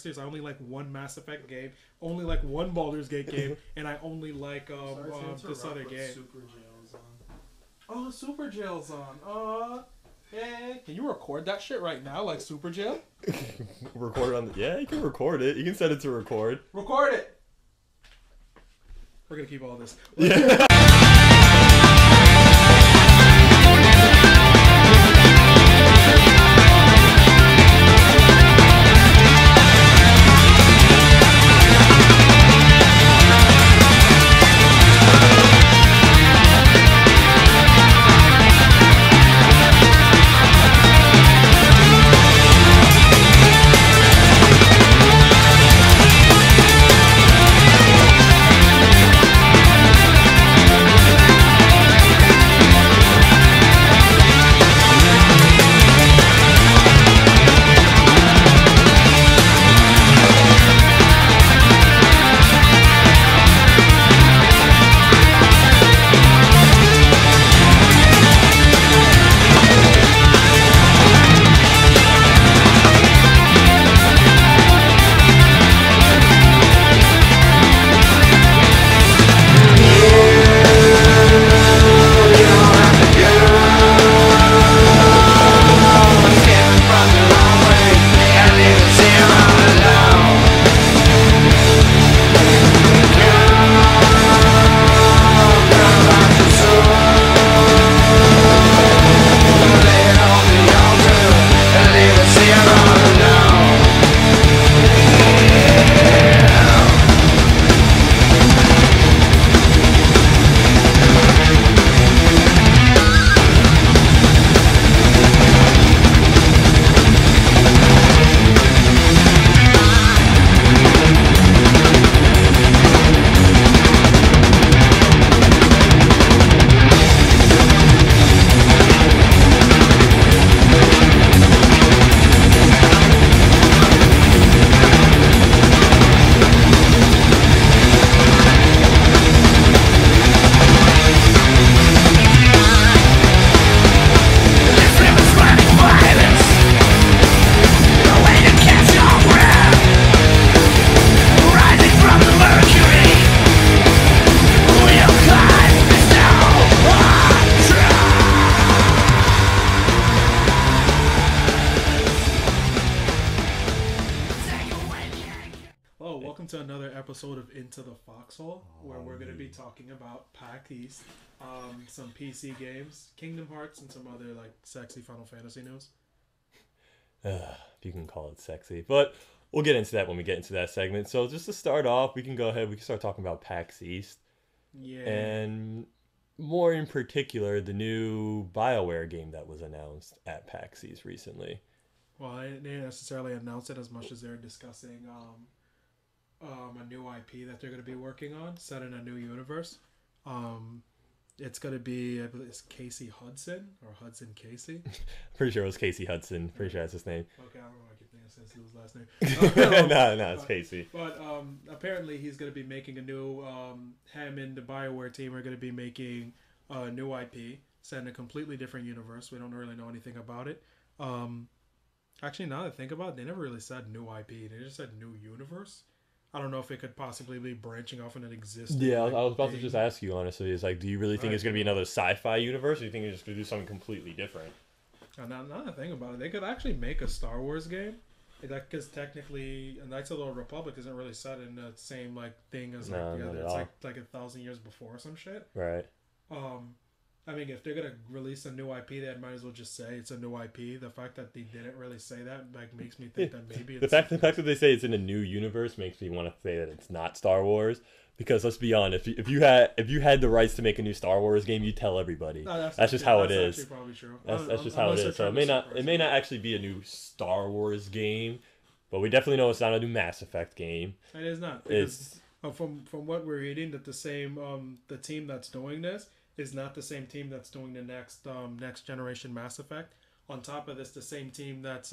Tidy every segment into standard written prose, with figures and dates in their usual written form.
I only like one Mass Effect game, only like one Baldur's Gate game, and I only like this other game. Super Jail's on. Oh, Super Jail's on. Yeah. Can you record that shit right now, like Super Jail? Record on the... Yeah, you can record it. You can set it to record. Record it! We're gonna keep all this. Yeah. To another episode of Into the Foxhole, where we're going to be talking about PAX East, some PC games, Kingdom Hearts, and some other like sexy Final Fantasy news. If you can call it sexy, but we'll get into that when we get into that segment. So just to start off, we can start talking about PAX East. Yeah. And more in particular, the new Bioware game that was announced at PAX East recently. Well, they didn't necessarily announce it as much as they're discussing a new IP that they're going to be working on, set in a new universe. It's going to be, I believe it's Casey Hudson, or Hudson Casey. Pretty sure it was Casey Hudson. Pretty sure that's his name. Okay, I don't know why I keep thinking it's his last name. No, it's Casey. But apparently he's going to be making a new, him and the Bioware team are going to be making a new IP, set in a completely different universe. We don't really know anything about it. Actually, now that I think about it, they never really said new IP. They just said new universe. I don't know if it could possibly be branching off in an existing. Yeah, I was about to just ask you, honestly. It's like, do you really think it's going to be another sci-fi universe, or do you think it's just going to do something completely different? Now that I think about it, they could actually make a Star Wars game. Because technically, Knights of the Old Republic isn't really set in the same like thing as like the other. It's like 1,000 years before or some shit. Right. I mean, if they're gonna release a new IP, they might as well just say it's a new IP. The fact that they didn't really say that like makes me think that maybe it's... the fact that they say it's in a new universe makes me want to say that it's not Star Wars. Because let's be honest, if you had the rights to make a new Star Wars game, you'd tell everybody. No, that's just how it is. That's probably true. That's just how it is. So it may not actually be a new Star Wars game, but we definitely know it's not a new Mass Effect game. It is not. It's from what we're reading, that the team that's doing this is not the same team that's doing the next generation Mass Effect. On top of this, the same team that's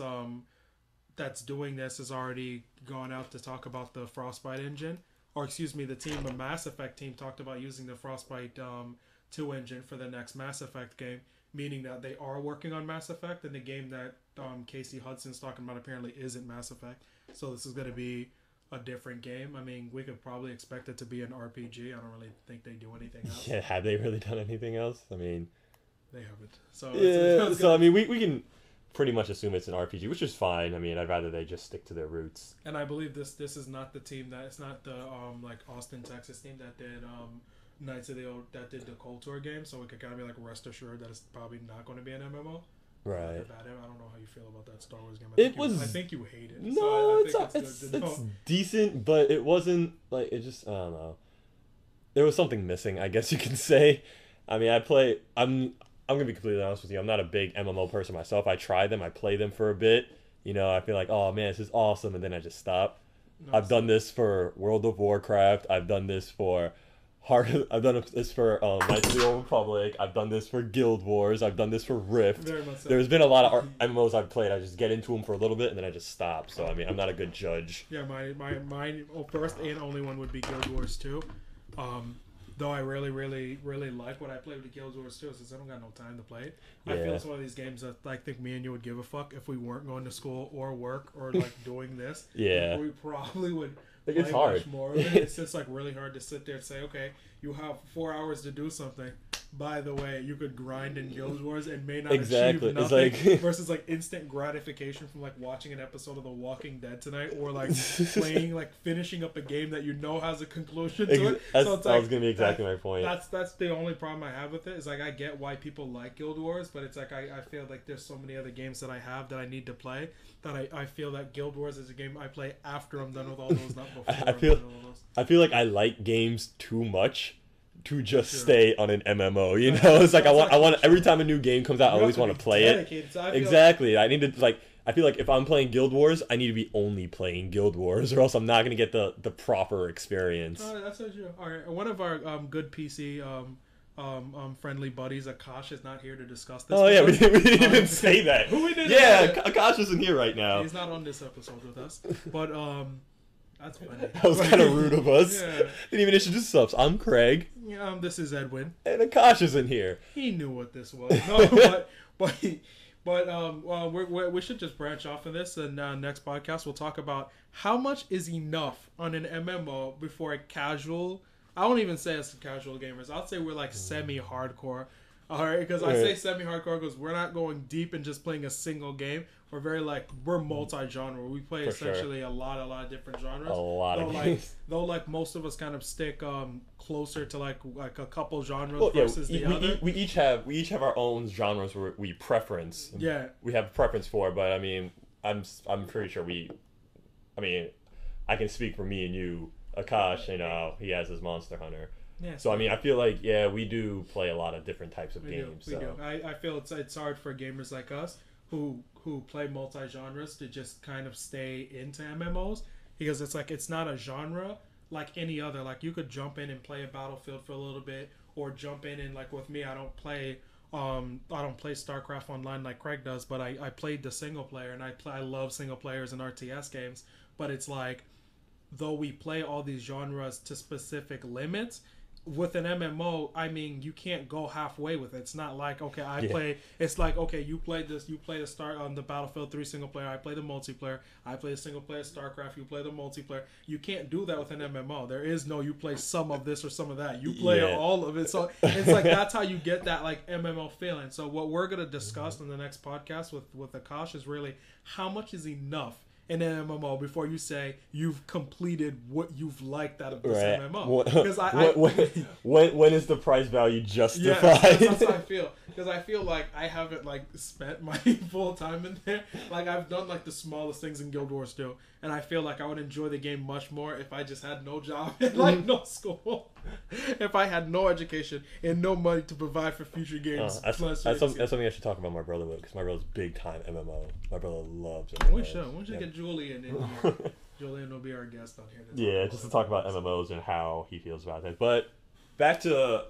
doing this has already gone out to talk about the Frostbite engine. Or excuse me, the Mass Effect team talked about using the Frostbite 2 engine for the next Mass Effect game, meaning that they are working on Mass Effect, and the game that Casey Hudson's talking about apparently isn't Mass Effect. So this is going to be a different game. I mean, we could probably expect it to be an RPG. I don't really think they do anything else. Yeah, have they really done anything else? I mean, they haven't. So yeah. So I mean, we can pretty much assume it's an RPG, which is fine. I mean, I'd rather they just stick to their roots. And I believe this is not the team that it's not the like Austin, Texas team that did Knights of the Old that did the KOTOR game. So we could kind of be like rest assured that it's probably not going to be an MMO. Right. I don't know how you feel about that Star Wars game. I think you hate it. No, so it's decent, but it wasn't like it just I don't know. There was something missing, I guess you can say. I mean, I'm gonna be completely honest with you. I'm not a big MMO person myself. I try them, I play them for a bit. You know, I feel like, oh man, this is awesome, and then I just stop. No, I've done this for World of Warcraft. I've done this for I've done this for Knights of the Old Republic. I've done this for Guild Wars. I've done this for Rift. Very much so. There's been a lot of MMOs I've played. I just get into them for a little bit and then I just stop. So I mean, I'm not a good judge. Yeah, my first and only one would be Guild Wars 2. Though I really like what I play with the Guild Wars 2, since I don't got no time to play it. Yeah. I feel it's one of these games that I think me and you would give a fuck if we weren't going to school or work or like doing this. Yeah, we probably would. Like, it's hard. Much more of it. It's just like really hard to sit there and say, okay, you have 4 hours to do something. By the way, you could grind in Guild Wars and may not achieve nothing. It's like versus like instant gratification from like watching an episode of The Walking Dead tonight, or like playing like finishing up a game that you know has a conclusion to it. So it's that was gonna be exactly my point. That's the only problem I have with it. Is like I get why people like Guild Wars, but it's like I feel like there's so many other games that I have that I need to play that I feel that Guild Wars is a game I play after I'm done with all those, not before. I feel like I like games too much to just stay on an MMO, you know? It's like I want every time a new game comes out, I always want to play it. So exactly. I need to like I feel like if I'm playing Guild Wars, I need to be only playing Guild Wars, or else I'm not gonna get the proper experience. Oh, that's so true. All right, one of our good PC friendly buddies, Akash, is not here to discuss this. Oh yeah, we didn't even say that. We didn't. Yeah, Akash isn't here right now. He's not on this episode with us, but that's funny. That was kind of rude of us. Yeah. Didn't even introduce ourselves. I'm Craig. This is Edwin. And Akash isn't here. He knew what this was. No, we should just branch off of this, and next podcast we'll talk about how much is enough on an MMO before a casual. I won't even say it's casual gamers. I'll say we're like semi-hardcore. All right, because I say semi-hardcore because we're not going deep and just playing a single game. We're multi-genre. We play essentially a lot of different genres. A lot of games. Though most of us kind of stick closer to like a couple genres versus the other. We each have our own genres where we preference. Yeah. We have a preference for, but I mean, I'm pretty sure I can speak for me and you. Akash, he has his Monster Hunter. Yeah, so I mean, I feel like we do play a lot of different types of games. We do. I feel it's hard for gamers like us who play multi-genres to just kind of stay into MMOs, because it's not a genre like any other. Like you could jump in and play a Battlefield for a little bit, or jump in and like with me, I don't play StarCraft Online like Craig does, but I played the single player, and I love single players and RTS games. But it's like, though we play all these genres to specific limits, with an MMO, I mean, you can't go halfway with it. It's not like, okay, play. It's like, okay, you play this. You play the start on the Battlefield 3 single player. I play the multiplayer. I play the single player StarCraft. You play the multiplayer. You can't do that with an MMO. There is no you play some of this or some of that. You play all of it. So it's like that's how you get that like MMO feeling. So what we're gonna discuss in the next podcast with Akash is really how much is enough in an MMO before you say you've completed what you've liked out of this MMO. Because when is the price value justified? Yeah, that's how I feel. Because I feel like I haven't like spent my full time in there. Like I've done like the smallest things in Guild Wars 2, and I feel like I would enjoy the game much more if I just had no job and like no school, if I had no education and no money to provide for future games. That's something I should talk about my brother with, because my brother's big time MMO. My brother loves it. We should get Julian in here. Julian will be our guest on here. Just to talk about MMOs and how he feels about it. But back to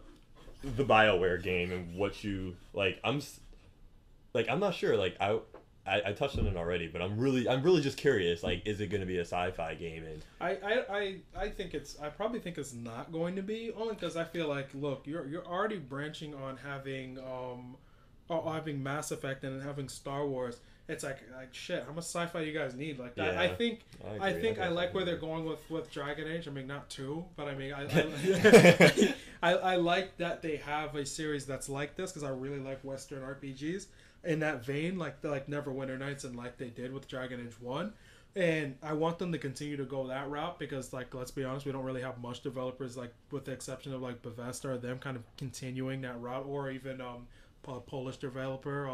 the Bioware game and what you like. I'm not sure. Like I touched on it already, but I'm really just curious. Like, is it going to be a sci-fi game? And I think I probably think it's not going to be, only because I feel like, look, you're already branching on having Mass Effect and having Star Wars. it's like shit. How much sci-fi you guys need? Like Yeah, I think I agree. I like where they're going with Dragon Age. I mean, not two, but I mean, I like that they have a series that's like this because I really like Western RPGs in that vein, like Neverwinter Nights and like they did with Dragon Age 1. And I want them to continue to go that route because, like, let's be honest, we don't really have much developers, like, with the exception of, like, Bethesda or them kind of continuing that route, or even a Polish developer,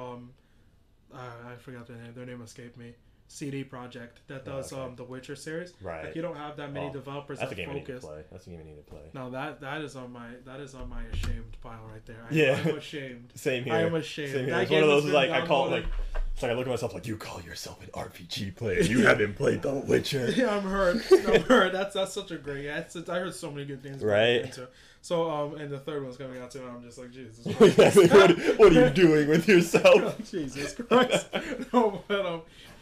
I forgot their name. Their name escaped me. CD Projekt that does the Witcher series. Right. Like, you don't have that many developers that's that a game focus. I need to play. That's a game I need to play. No, that is on my ashamed pile right there. I'm ashamed. Same here. I am ashamed. Same here. It's one of those like I call it like. It's like I look at myself like, you call yourself an RPG player. You haven't played The Witcher. Yeah, I'm hurt. That's such a great. I heard so many good things. Right. So and the third one's coming out too. And I'm just like, Jesus. What are you doing with yourself? Jesus Christ. No,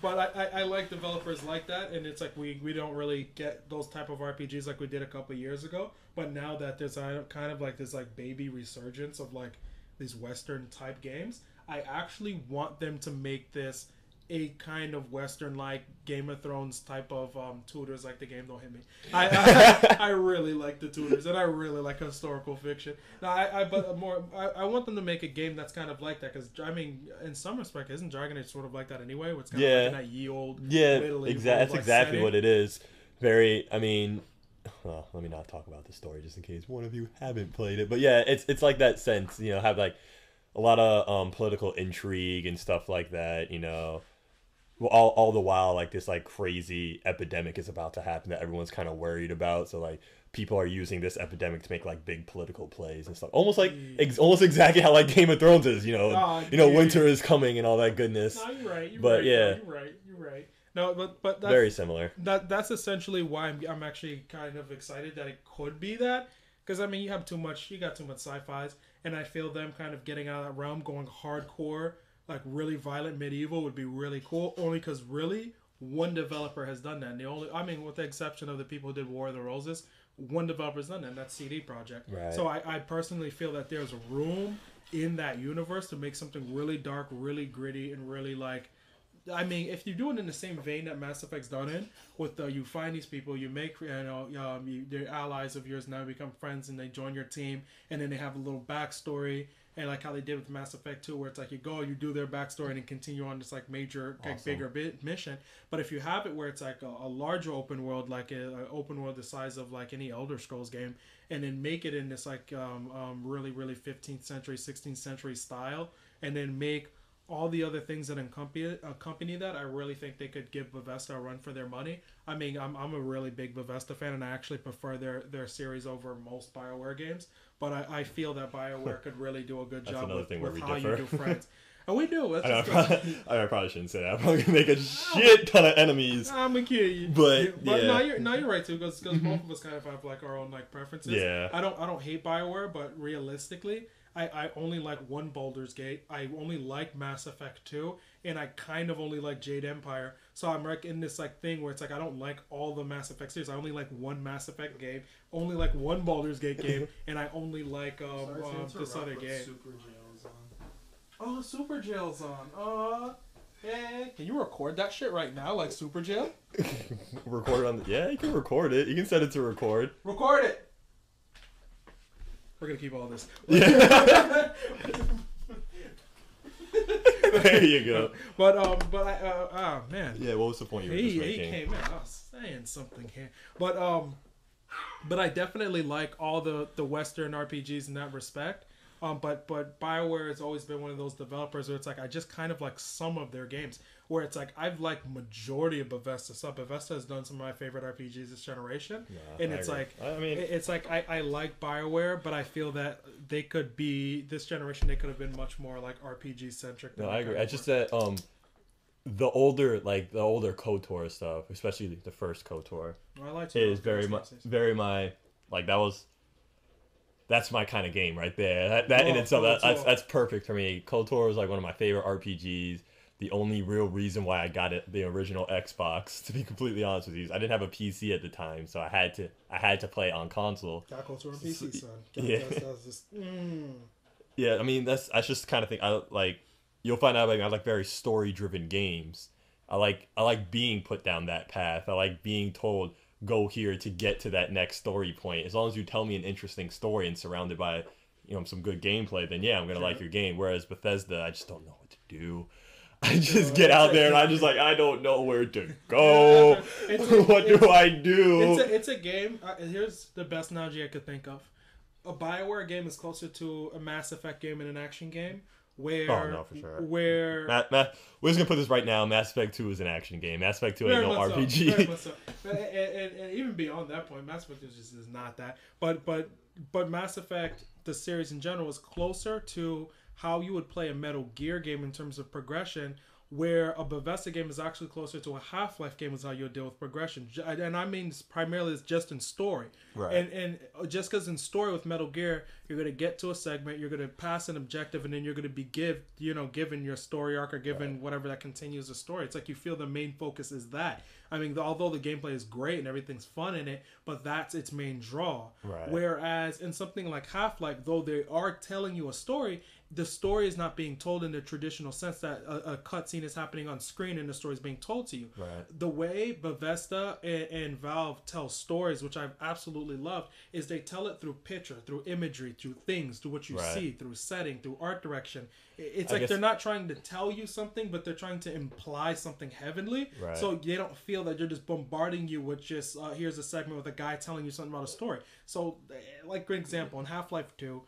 but I like developers like that, and it's like we don't really get those type of RPGs like we did a couple of years ago. But now that there's kind of like this like baby resurgence of like these Western type games, I actually want them to make this a kind of Western like Game of Thrones type of Tudors, like the game Don't Hit Me. I really like the Tudors, and I really like historical fiction. Now I want them to make a game that's kind of like that, because I mean, in some respect, isn't Dragon Age sort of like that anyway? Where it's kind of like in that ye old That's exactly what it is. Very, I mean. Well, let me not talk about the story just in case one of you haven't played it. But yeah, it's like that sense, you know, have like a lot of political intrigue and stuff like that, you know. All the while, like this like crazy epidemic is about to happen that everyone's kind of worried about. So like people are using this epidemic to make like big political plays and stuff. Almost like almost exactly how like Game of Thrones is, you know. Winter is coming and all that goodness. No, you're right. You're right. No, but that's very similar. That's essentially why I'm actually kind of excited that it could be that, because I mean you got too much sci-fis, and I feel them kind of getting out of that realm, going hardcore, like really violent medieval would be really cool. Only because really one developer has done that, and with the exception of the people who did War of the Roses, one developer's done that, and that's CD Projekt. Right. So I personally feel that there's room in that universe to make something really dark, really gritty, and really like. I mean, if you do it in the same vein that Mass Effect's done in, with you find these people, you make they're allies of yours, now become friends, and they join your team, and then they have a little backstory, and like how they did with Mass Effect 2, where it's like you do their backstory, and then continue on this like major, like bigger mission. But if you have it where it's like a larger open world, like an open world the size of like any Elder Scrolls game, and then make it in this like really 15th century, 16th century style, and then make all the other things that accompany that, I really think they could give Bethesda a run for their money. I mean, I'm a really big Bethesda fan, and I actually prefer their series over most Bioware games. But I feel that Bioware could really do a good job with how you do friends. And we do. I probably shouldn't say that. I'm probably gonna make a shit ton of enemies. I'm gonna kill you. But yeah. You're right too, because both of us kind of have like our own like preferences. Yeah. I don't hate Bioware, but realistically, I only like one Baldur's Gate. I only like Mass Effect 2, and I kind of only like Jade Empire. So I'm like in this like thing where it's like I don't like all the Mass Effect series. I only like one Mass Effect game, only like one Baldur's Gate game, and I only like this other game. Super Jail's on. Oh, Super Jail's on. Yeah. Can you record that shit right now, like Super Jail? Record on yeah, you can record it. You can set it to record. Record it. We're gonna keep all this. Yeah. There you go. But oh man. Yeah, what was the point you were just making? He came in. I was saying something here. But I definitely like all the Western RPGs in that respect. But Bioware has always been one of those developers where it's like I just kind of like some of their games, where it's like I've liked majority of Bethesda stuff. Bethesda has done some of my favorite RPGs this generation, and it's like I like Bioware, but I feel that they could be this generation. They could have been much more like RPG centric. No, I agree. I just said the older KOTOR stuff, especially the first KOTOR, is very my like that was. That's my kind of game right there. That in itself, that's perfect for me. KOTOR was like one of my favorite RPGs. The only real reason why I got it, the original Xbox, to be completely honest with you, I didn't have a PC at the time, so I had to play on console. Got KOTOR on PC, son. Yeah. Yeah, I mean that's just the kind of thing I like. you'll find out like I like very story driven games. I like being put down that path. I like being told go here to get to that next story point. As long as you tell me an interesting story and surrounded by some good gameplay, then yeah, I'm gonna like your game. Whereas Bethesda, I just don't know what to do. I just get out there and I just like I don't know where to go. What do I do? It's a game. Here's the best analogy I could think of. A Bioware game is closer to a Mass Effect game and an action game. Where, oh no, for sure. Where we're just gonna put this right now. Mass Effect 2 is an action game. Mass Effect 2 ain't no RPG. So. And even beyond that point, Mass Effect is not that. But Mass Effect, the series in general, is closer to how you would play a Metal Gear game in terms of progression, where a Bethesda game is actually closer to a Half-Life game is how you'll deal with progression. And I mean primarily it's just in story. Right. And just because in story with Metal Gear, you're going to get to a segment, you're going to pass an objective, and then you're going to be given your story arc or given whatever that continues the story. It's like you feel the main focus is that. I mean, although the gameplay is great and everything's fun in it, but that's its main draw. Right. Whereas in something like Half-Life, though they are telling you a story, the story is not being told in the traditional sense that a cutscene is happening on screen and the story is being told to you. Right. The way Bethesda and Valve tell stories, which I've absolutely loved, is they tell it through picture, through imagery, through things, through what you see, through setting, through art direction. It's like they're not trying to tell you something, but they're trying to imply something heavenly. Right. So they don't feel that you're just bombarding you with just, here's a segment with a guy telling you something about a story. So, like, for example, in Half-Life 2,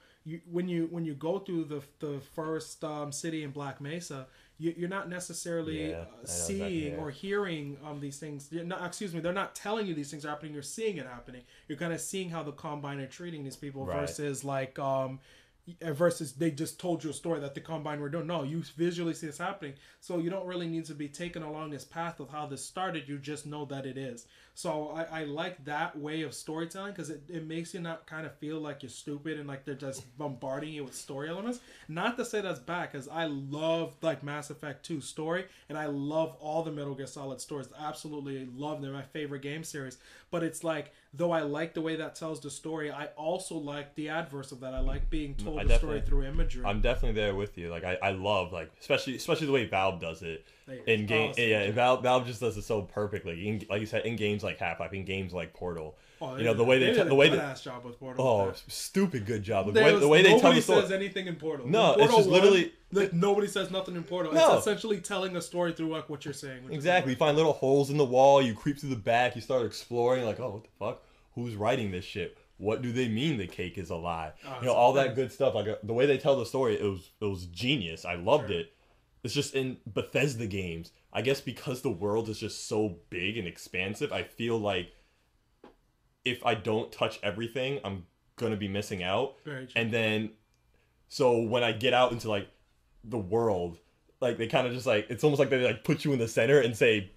when you go through the first city in Black Mesa, you're not necessarily seeing or hearing these things. They're not telling you these things are happening. You're seeing it happening. You're kind of seeing how the Combine are treating these people versus like versus they just told you a story that the Combine were doing. No, you visually see this happening. So you don't really need to be taken along this path of how this started. You just know that it is. So I like that way of storytelling because it makes you not kind of feel like you're stupid and like they're just bombarding you with story elements. Not to say that's bad, because I love like Mass Effect 2 story and I love all the Metal Gear Solid stories. Absolutely love them. My favorite game series. But it's like, though I like the way that tells the story, I also like the adverse of that. I like being told the story through imagery. I'm definitely there with you. Like I love like especially the way Valve does it in game. Valve just does it so perfectly. Like you said, in games like Half-Life, in games like Portal. Oh, The way they job with Portal. Oh, stupid good job. The way they tell the story. Nobody says anything in Portal. No, Portal it's just literally nobody says nothing in Portal. No. It's essentially telling a story through like what you're saying. Exactly. You find little holes in the wall. You creep through the back. You start exploring. Like, oh, what the fuck? Who's writing this shit? What do they mean the cake is a lie? All that good stuff. Like the way they tell the story, it was genius. I loved it. It's just in Bethesda games, I guess because the world is just so big and expansive, I feel like if I don't touch everything, I'm gonna be missing out. Very true. And then, so when I get out into like the world, like they kind of just like, it's almost like they like put you in the center and say,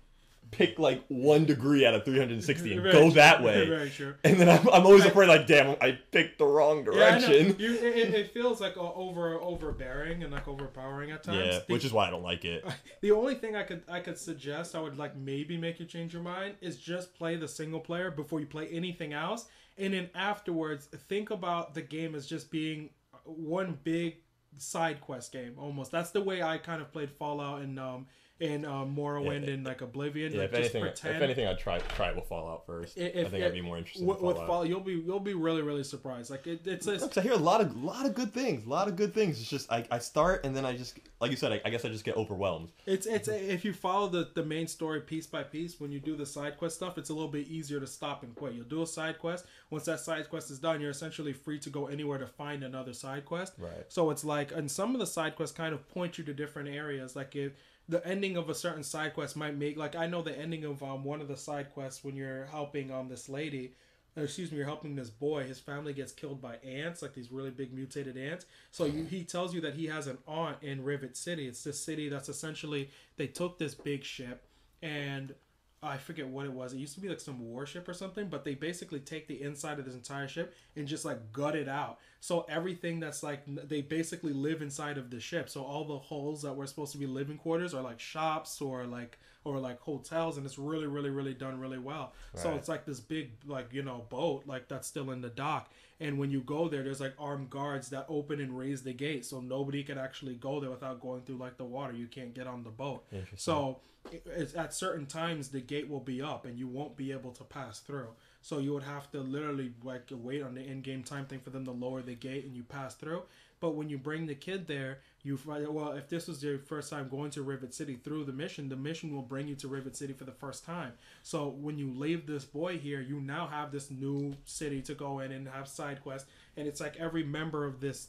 pick like 1 degree out of 360 and go that way. Very true. And then I'm always afraid like, damn, I picked the wrong direction. Yeah, it feels like overbearing and like overpowering at times. Yeah, which is why I don't like it. The only thing I could suggest, I would like maybe make you change your mind, is just play the single player before you play anything else, and then afterwards think about the game as just being one big side quest game almost. That's the way I kind of played Fallout and Morrowind and like Oblivion. Yeah, like, if anything, I'd try it with Fallout first. I think I'd be more interested in Fallout. You'll be really, really surprised. Like it's I hear a lot of good things. It's just I start and then I just, like you said, I guess I just get overwhelmed. It's if you follow the main story piece by piece, when you do the side quest stuff, it's a little bit easier to stop and quit. You'll do a side quest. Once that side quest is done, you're essentially free to go anywhere to find another side quest. Right. So it's like, and some of the side quests kind of point you to different areas. Like if the ending of a certain side quest might make, like I know the ending of one of the side quests when you're helping this lady, you're helping this boy. His family gets killed by ants, like these really big mutated ants. So he tells you that he has an aunt in Rivet City. It's this city that's essentially, they took this big ship and I forget what it was. It used to be like some warship or something, but they basically take the inside of this entire ship and just like gut it out. So everything that's like, they basically live inside of the ship. So all the holes that were supposed to be living quarters are like shops or like or like hotels, and it's really, really, really done really well. Right. So it's like this big, like, you know, boat like that's still in the dock, and when you go there, there's like armed guards that open and raise the gate, so nobody can actually go there without going through like the water. You can't get on the boat. So it's, at certain times the gate will be up and you won't be able to pass through. So you would have to literally like wait on the in-game time thing for them to lower the gate and you pass through. But when you bring the kid there, you find, well, if this was your first time going to Rivet City through the mission will bring you to Rivet City for the first time. So when you leave this boy here, you now have this new city to go in and have side quests. And it's like every member of this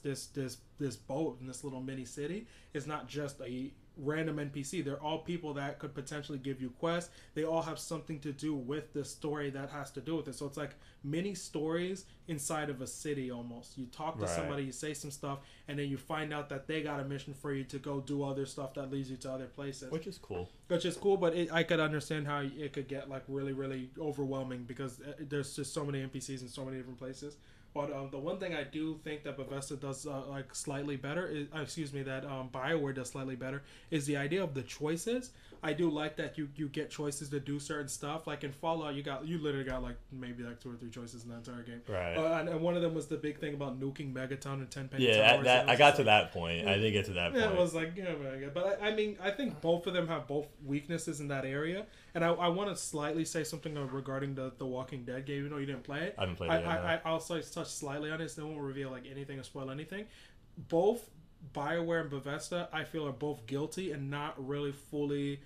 boat in this little mini city is not just a random NPC. They're all people that could potentially give you quests. They all have something to do with the story that has to do with it. So it's like mini stories inside of a city almost. You talk to somebody, you say some stuff, and then you find out that they got a mission for you to go do other stuff that leads you to other places. Which is cool. But I could understand how it could get like really, really overwhelming because there's just so many NPCs in so many different places. But the one thing I do think that Bethesda does like slightly better is, that Bioware does slightly better, is the idea of the choices. I do like that you get choices to do certain stuff. Like in Fallout, you literally got like maybe like 2 or 3 choices in the entire game. Right. And one of them was the big thing about nuking Megaton and 10 penny towers. Yeah, I got to that point. I did get to that point. Yeah, it was like, yeah, man. But I mean, I think both of them have both weaknesses in that area. And I want to slightly say something regarding the Walking Dead game. You know, you didn't play it. I haven't played it yet. I'll touch slightly on it, so I won't reveal like anything or spoil anything. Both Bioware and Bethesda, I feel, are both guilty and not really fully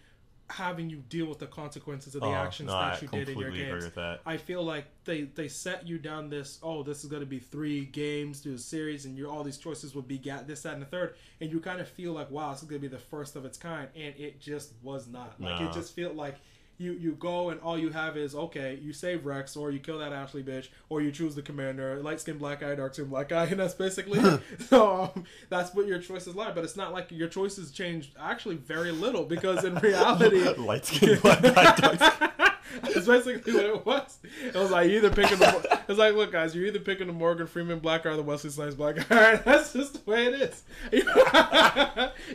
having you deal with the consequences of the actions that you did in your games. Agree with that. I feel like they set you down this, this is going to be 3 games to a series, and all these choices will be this, that, and the third, and you kind of feel like, wow, this is going to be the first of its kind, and it just was not. Like, it just felt like you go and all you have is, okay, you save Rex, or you kill that Ashley bitch, or you choose the commander, light skin black eye, dark skin black eye, and that's basically it. So that's what your choices lie. But it's not like your choices change actually very little, because in reality, light skin black eye, dark skin. That's basically what it was. It was like either picking it's like, look guys, you're either picking the Morgan Freeman black eye or the Wesley Snipes black eye. That's just the way it is.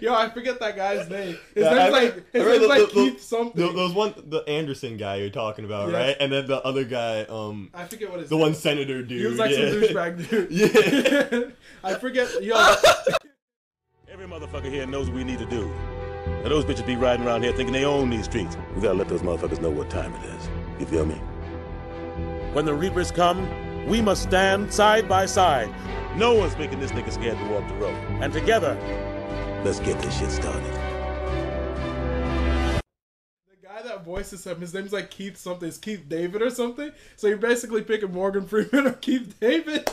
Yo, I forget that guy's name. His name's like Keith something. The Anderson guy you're talking about, right? And then the other guy, I forget what his name. One senator dude. He was like some douchebag dude. Yeah. I forget. Yo. Every motherfucker here knows what we need to do. Now those bitches be riding around here thinking they own these streets. We gotta let those motherfuckers know what time it is. You feel me? When the Reapers come, we must stand side by side. No one's making this nigga scared to walk the road. And together, let's get this shit started. The guy that voices him, his name's like Keith something. It's Keith David or something. So you're basically picking Morgan Freeman or Keith David.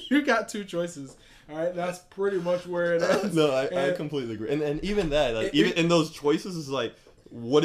You got 2 choices. All right, that's pretty much where it ends. No, I completely agree. And even that, like, even in those choices, is like, what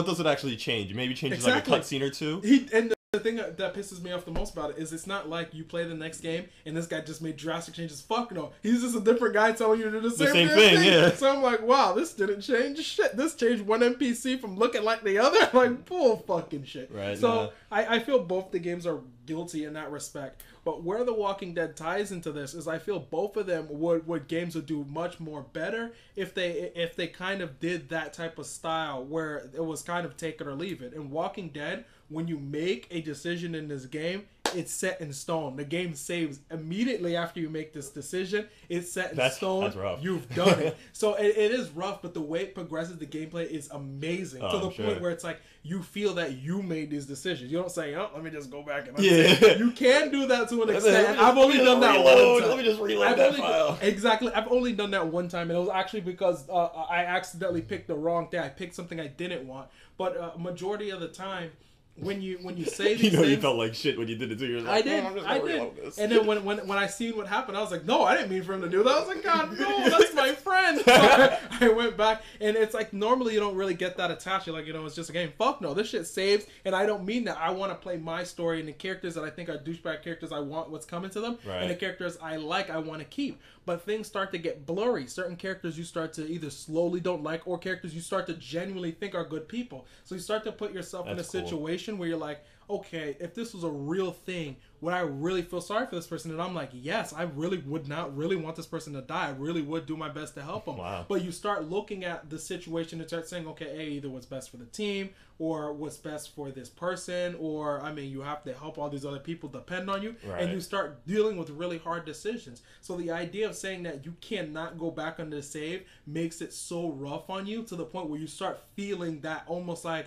does it actually change? Maybe changes like a cutscene or 2. And the thing that pisses me off the most about it is it's not like you play the next game and this guy just made drastic changes. Fuck no. He's just a different guy telling you to do the same thing. Yeah. So I'm like, wow, this didn't change shit. This changed one NPC from looking like the other. Like, bull fucking shit. Right. So I feel both the games are guilty in that respect. But where The Walking Dead ties into this is I feel both of them would games would do much more better if they kind of did that type of style where it was kind of take it or leave it. In Walking Dead, when you make a decision in this game, it's set in stone. The game saves immediately after you make this decision. It's set in stone. That's rough. You've done it. So it is rough, but the way it progresses, the gameplay is amazing to the point where it's like you feel that you made these decisions. You don't say, "Oh, let me just go back and You can do that to an extent. I've only done that one time. Let me just reload that file. Exactly. I've only done that one time, and it was actually because I accidentally picked the wrong thing. I picked something I didn't want. But majority of the time, when you say these things, you felt like shit when you did it too. You're like, I did. And then when I seen what happened, I was like, no, I didn't mean for him to do that. I was like, God, no, that's my friend. So I went back, and it's like normally you don't really get that attached. You're like, it's just a game. Fuck no, this shit saves, and I don't mean that. I want to play my story, and the characters that I think are douchebag characters, I want what's coming to them, and the characters I like, I want to keep. But things start to get blurry. Certain characters you start to either slowly don't like, or characters you start to genuinely think are good people. So you start to put yourself in a situation situation where you're like, okay, if this was a real thing, would I really feel sorry for this person? And I'm like, yes, I really would not really want this person to die. I really would do my best to help them. Wow. But you start looking at the situation and start saying, okay, either what's best for the team or what's best for this person, or, I mean, you have to help all these other people depend on you. Right. And you start dealing with really hard decisions. So the idea of saying that you cannot go back on the save makes it so rough on you to the point where you start feeling that almost like,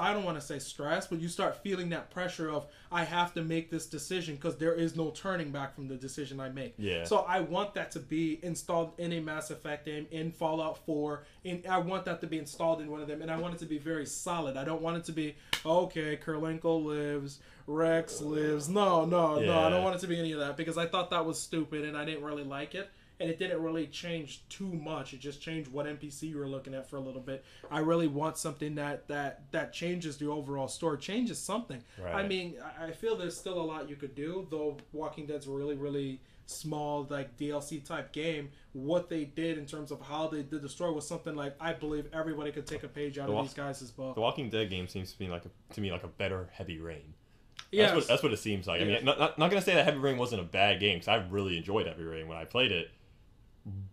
I don't want to say stress, but you start feeling that pressure of, I have to make this decision because there is no turning back from the decision I make. Yeah. So I want that to be installed in a Mass Effect game, in Fallout 4, and I want that to be installed in one of them, and I want it to be very solid. I don't want it to be, okay, Kerlenko lives, Rex lives. No, I don't want it to be any of that, because I thought that was stupid and I didn't really like it. And it didn't really change too much. It just changed what NPC you were looking at for a little bit. I really want something that changes the overall story, changes something. Right. I mean, I feel there's still a lot you could do, though Walking Dead's a really, really small, like, DLC type game. What they did in terms of how they did the story was something like, I believe everybody could take a page out of these guys' book. The Walking Dead game seems to be to me like a better Heavy Rain. Yeah, That's what it seems like. Yeah. I mean, not gonna say that Heavy Rain wasn't a bad game, because I really enjoyed Heavy Rain when I played it.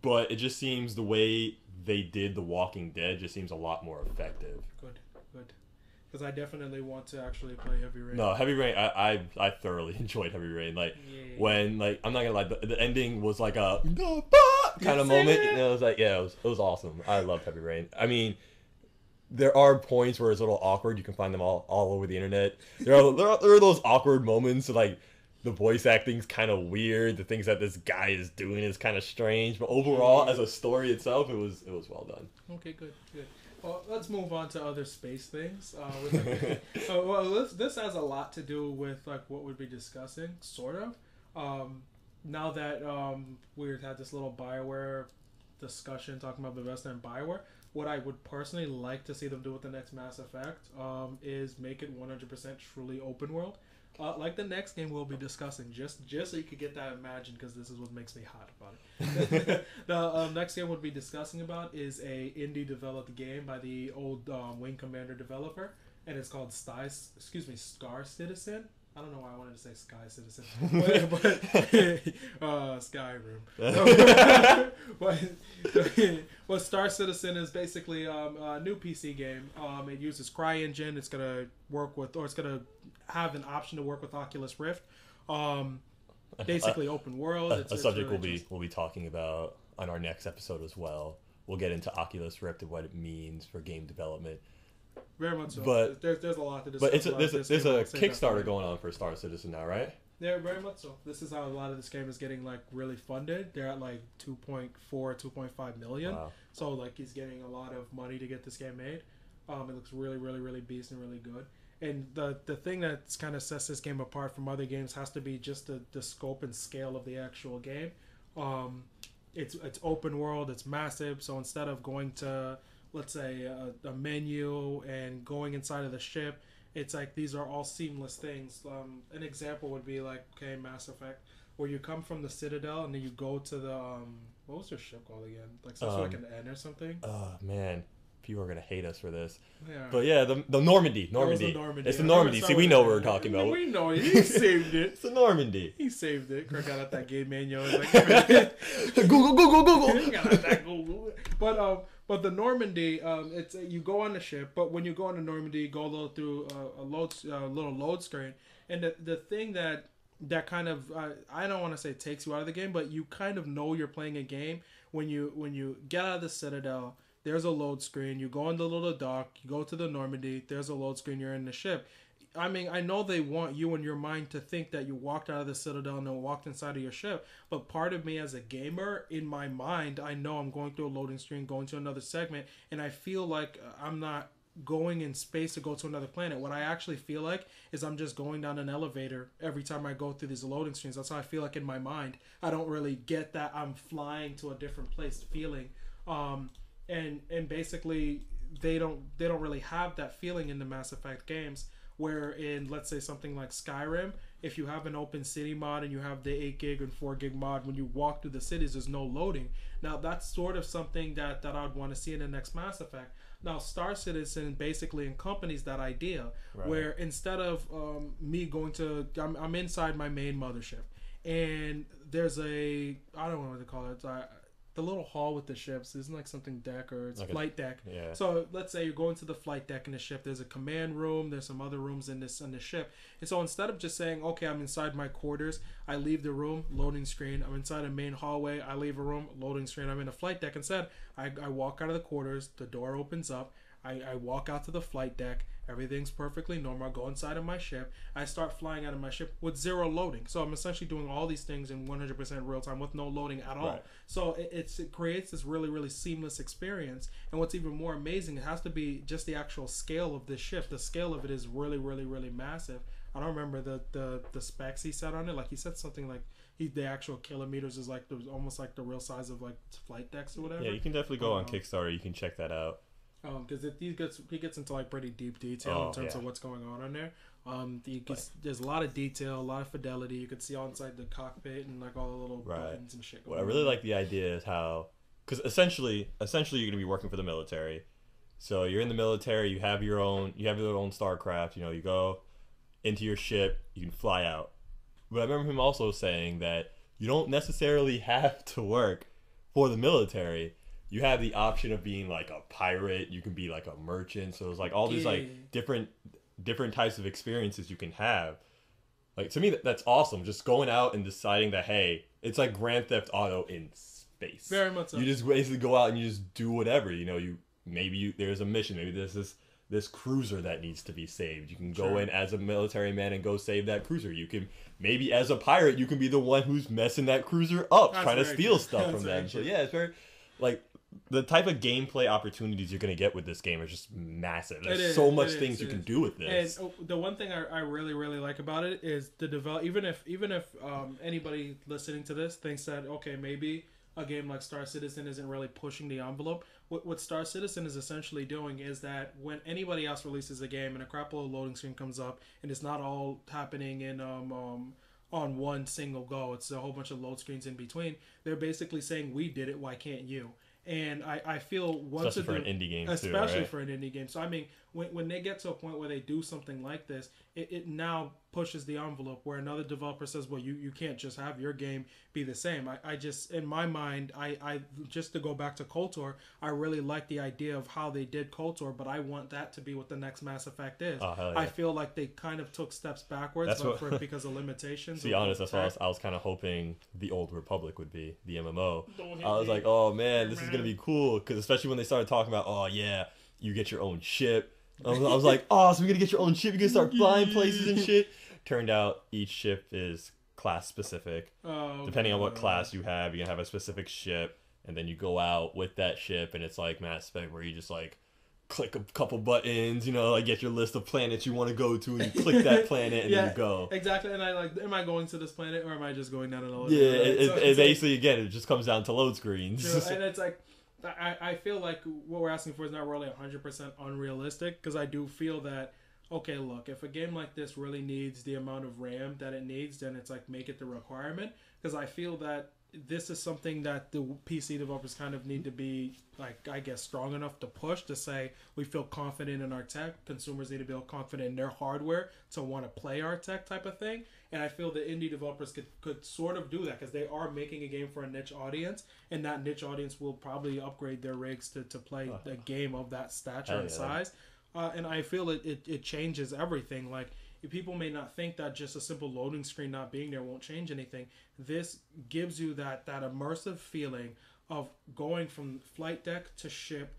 But it just seems the way they did The Walking Dead just seems a lot more effective. Good. Because I definitely want to actually play Heavy Rain. No, Heavy Rain, I thoroughly enjoyed Heavy Rain. Like, when, like, I'm not gonna lie, the ending was like a kind of moment. And it was like, yeah, it was awesome. I loved Heavy Rain. I mean, there are points where it's a little awkward. You can find them all over the internet. There are those awkward moments, like, the voice acting's kind of weird. The things that this guy is doing is kind of strange. But overall, as a story itself, it was well done. Okay, good. Well, let's move on to other space things. This has a lot to do with like what we'd be discussing, sort of. Now that we've had this little Bioware discussion talking about Bethesda and Bioware, what I would personally like to see them do with the next Mass Effect is make it 100% truly open world. Like the next game we'll be discussing, just so you could get that imagined, because this is what makes me hot about it. The next game we'll be discussing about is a indie developed game by the old Wing Commander developer, and it's called Star Citizen. I don't know why I wanted to say Sky Citizen, but Skyrim. But Star Citizen is basically a new PC game. It uses CryEngine. It's gonna work with, or it's gonna have an option to work with Oculus Rift. Basically, open world. A subject we'll be talking about on our next episode as well. We'll get into Oculus Rift and what it means for game development. Very much so. But there's a lot to discuss. But there's a Kickstarter going on for Star Citizen now, right? Yeah, very much so. This is how a lot of this game is getting like really funded. They're at like 2.5 million. Wow. So like he's getting a lot of money to get this game made. It looks really, really, really beast and really good. And the thing that's kind of sets this game apart from other games has to be just the scope and scale of the actual game. It's open world. It's massive. So instead of going to, let's say, a menu and going inside of the ship, it's like these are all seamless things. An example would be like, okay, Mass Effect, where you come from the Citadel and then you go to the what was their ship called again? Like something like an N or something. Oh man, people are gonna hate us for this. Yeah. But yeah, the Normandy. It's the Normandy. See, we know what we're talking about. We know it. He saved it. It's the Normandy. He saved it. Kirk got out that game manual. Like, Google. He got out that Google. But the Normandy, it's you go on the ship, but when you go on the Normandy, you go through a little load screen, and the thing that kind of I don't want to say takes you out of the game, but you kind of know you're playing a game when you get out of the Citadel. There's a load screen. You go on the little dock. You go to the Normandy. There's a load screen. You're in the ship. I mean, I know they want you in your mind to think that you walked out of the Citadel and then walked inside of your ship. But part of me as a gamer, in my mind, I know I'm going through a loading screen, going to another segment, and I feel like I'm not going in space to go to another planet. What I actually feel like is I'm just going down an elevator every time I go through these loading screens. That's how I feel like in my mind. I don't really get that I'm flying to a different place feeling. And basically they don't really have that feeling in the Mass Effect games, where in, let's say, something like Skyrim, if you have an open city mod and you have the 8 gig and 4 gig mod, when you walk through the cities there's no loading. Now that's sort of something that I would want to see in the next Mass Effect. Now, Star Citizen basically accompanies that idea, Right. where instead of me going to, I'm inside my main mothership, and there's a, I don't know what to call it, the little hall with the ships isn't like something deck or it's Like flight deck. Yeah. So let's say you're going to the flight deck in the ship. There's a command room. There's some other rooms in the ship. And so instead of just saying, okay, I'm inside my quarters, I leave the room, loading screen. I'm inside a main hallway. I leave a room, loading screen. I'm in a flight deck. Instead, I walk out of the quarters. The door opens up. I walk out to the flight deck. Everything's perfectly normal. I go inside of my ship. I start flying out of my ship with zero loading. So I'm essentially doing all these things in 100% real time with no loading at all. Right. So it creates this really, really seamless experience. And what's even more amazing, it has to be just the actual scale of this ship. The scale of it is really, really, really massive. I don't remember the specs he said on it. Like he said something like the actual kilometers is like almost like the real size of like flight decks or whatever. Yeah, you can definitely go on Kickstarter. You can check that out. Because he gets into like pretty deep detail in terms of what's going on in there. There's a lot of detail, a lot of fidelity. You could see all inside the cockpit and like all the little buttons and shit. What I really like the idea is how, because essentially you're gonna be working for the military. So you're in the military. You have your own StarCraft. You know, you go into your ship. You can fly out. But I remember him also saying that you don't necessarily have to work for the military. You have the option of being like a pirate. You can be like a merchant. So it's like all these like different types of experiences you can have. Like to me, that's awesome. Just going out and deciding that, hey, it's like Grand Theft Auto in space. Very much so. You just basically go out and you just do whatever. You know, there's a mission. Maybe there's this cruiser that needs to be saved. You can go in as a military man and go save that cruiser. You can maybe as a pirate, you can be the one who's messing that cruiser up, trying to steal stuff from them. So yeah, it's very like. The type of gameplay opportunities you're going to get with this game are just massive. There's so much things you can do with this. And the one thing I really, really like about it is the even if anybody listening to this thinks that, okay, maybe a game like Star Citizen isn't really pushing the envelope, what Star Citizen is essentially doing is that when anybody else releases a game and a crap load loading screen comes up and it's not all happening in on one single go, it's a whole bunch of load screens in between, they're basically saying, we did it, why can't you? And I feel once especially for an indie game especially right? for an indie game. So I mean, when they get to a point where they do something like this, it now pushes the envelope where another developer says, well, you can't just have your game be the same. I just, in my mind, I just to go back to KOTOR, I really like the idea of how they did KOTOR, but I want that to be what the next Mass Effect is. Oh, hell yeah. I feel like they kind of took steps backwards because of limitations. To be honest, that's why I was kind of hoping the Old Republic would be the MMO. I was me. like, oh man, this is going to be cool. Because especially when they started talking about, oh yeah, you get your own ship. I was like, oh, so we're going to get your own ship. You're going to start flying places and shit. Turned out each ship is class specific. Depending on what class you have, you're going to have a specific ship. And then you go out with that ship. And it's like Mass Effect where you just like click a couple buttons, you know, like get your list of planets you want to go to. And you click that planet and then you go. Exactly. And I like, am I going to this planet or am I just going down another? Yeah, it basically, again, it just comes down to load screens. True. And it's like, I feel like what we're asking for is not really 100% unrealistic, because I do feel that, okay, look, if a game like this really needs the amount of RAM that it needs, then it's like make it the requirement, because I feel that this is something that the PC developers kind of need to be, like, I guess, strong enough to push to say we feel confident in our tech. Consumers need to feel confident in their hardware to want to play our tech type of thing. And I feel that indie developers could sort of do that, because they are making a game for a niche audience, and that niche audience will probably upgrade their rigs to play a game of that stature and size. And I feel it changes everything. Like, people may not think that just a simple loading screen not being there won't change anything. This gives you that immersive feeling of going from flight deck to ship,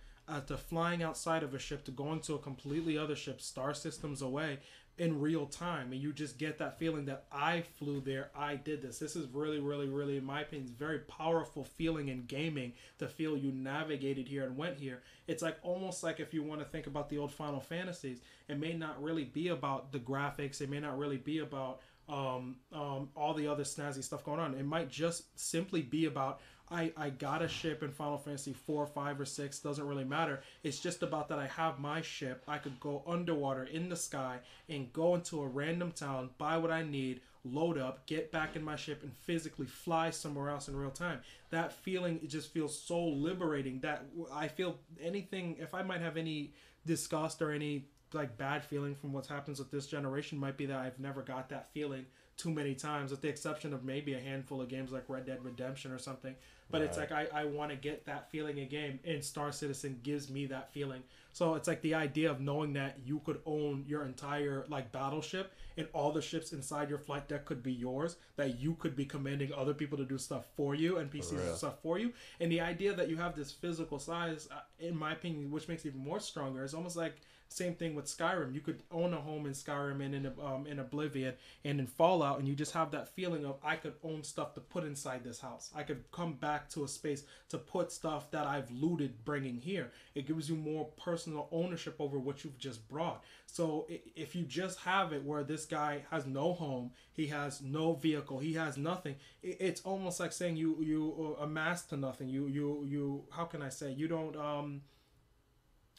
to flying outside of a ship, to going to a completely other ship, star systems away, in real time. And you just get that feeling that I flew there, I did this. This is really, really, really, in my opinion, very powerful feeling in gaming, to feel you navigated here and went here. It's like almost like if you want to think about the old Final Fantasies, it may not really be about the graphics, it may not really be about all the other snazzy stuff going on. It might just simply be about I got a ship in Final Fantasy 4, 5, or 6. Doesn't really matter. It's just about that I have my ship. I could go underwater in the sky and go into a random town, buy what I need, load up, get back in my ship, and physically fly somewhere else in real time. That feeling, it just feels so liberating that I feel anything, if I might have any disgust or any like bad feeling from what happens with this generation, might be that I've never got that feeling too many times, with the exception of maybe a handful of games like Red Dead Redemption or something. But right. It's like I want to get that feeling in game, and Star Citizen gives me that feeling. So it's like the idea of knowing that you could own your entire like battleship, and all the ships inside your flight deck could be yours, that you could be commanding other people to do stuff for you, and PCs do stuff for you. And the idea that you have this physical size, in my opinion, which makes it even more stronger, is almost like same thing with Skyrim. You could own a home in Skyrim and in Oblivion and in Fallout, and you just have that feeling of I could own stuff to put inside this house. I could come back to a space to put stuff that I've looted bringing here. It gives you more personal ownership over what you've just brought. So if you just have it where this guy has no home, he has no vehicle, he has nothing, it's almost like saying you amass to nothing. You how can I say, you don't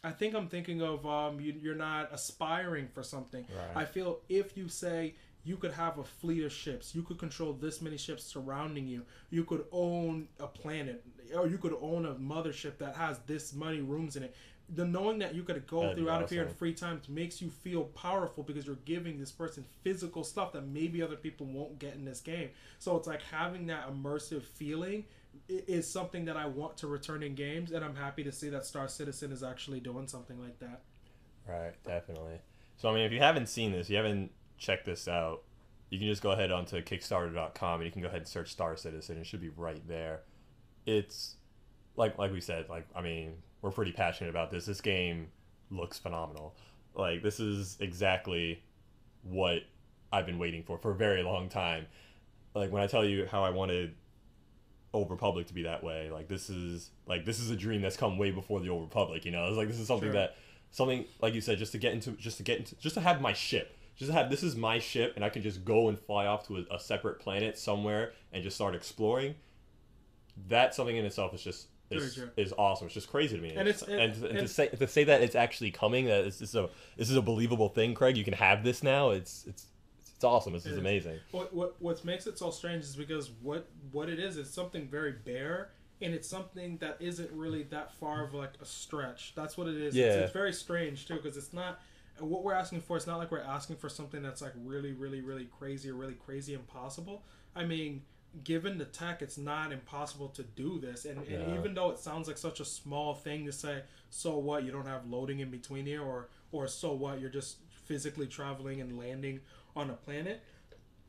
I think I'm thinking of you're not aspiring for something. Right. I feel if you say you could have a fleet of ships, you could control this many ships surrounding you, you could own a planet, or you could own a mothership that has this many rooms in it. The knowing that you could go throughout a period of free time makes you feel powerful, because you're giving this person physical stuff that maybe other people won't get in this game. So it's like having that immersive feeling is something that I want to return in games, and I'm happy to see that Star Citizen is actually doing something like that. Right, definitely. So I mean, if you haven't seen this, you haven't checked this out, you can just go ahead onto Kickstarter.com and you can go ahead and search Star Citizen. It should be right there. It's like we said, like, I mean, we're pretty passionate about this. This game looks phenomenal. Like, this is exactly what I've been waiting for a very long time. Like, when I tell you how I wanted Old Republic to be that way, this is a dream that's come way before the Old Republic, you know. It's like, this is something something like you said, just to have my ship, this is my ship, and I can just go and fly off to a separate planet somewhere and just start exploring. That something in itself is awesome. It's just crazy to me. And to say that it's actually coming, that this is a believable thing, Craig. You can have this now. It's awesome. This is amazing. What makes it so strange is because what it is something very bare, and it's something that isn't really that far of like a stretch. That's what it is. Yeah. It's very strange too, because it's not what we're asking for. It's not like we're asking for something that's like really, really, really crazy or really crazy impossible. I mean, given the tech, it's not impossible to do this. And even though it sounds like such a small thing to say, so what, you don't have loading in between here, or so what, you're just physically traveling and landing on a planet.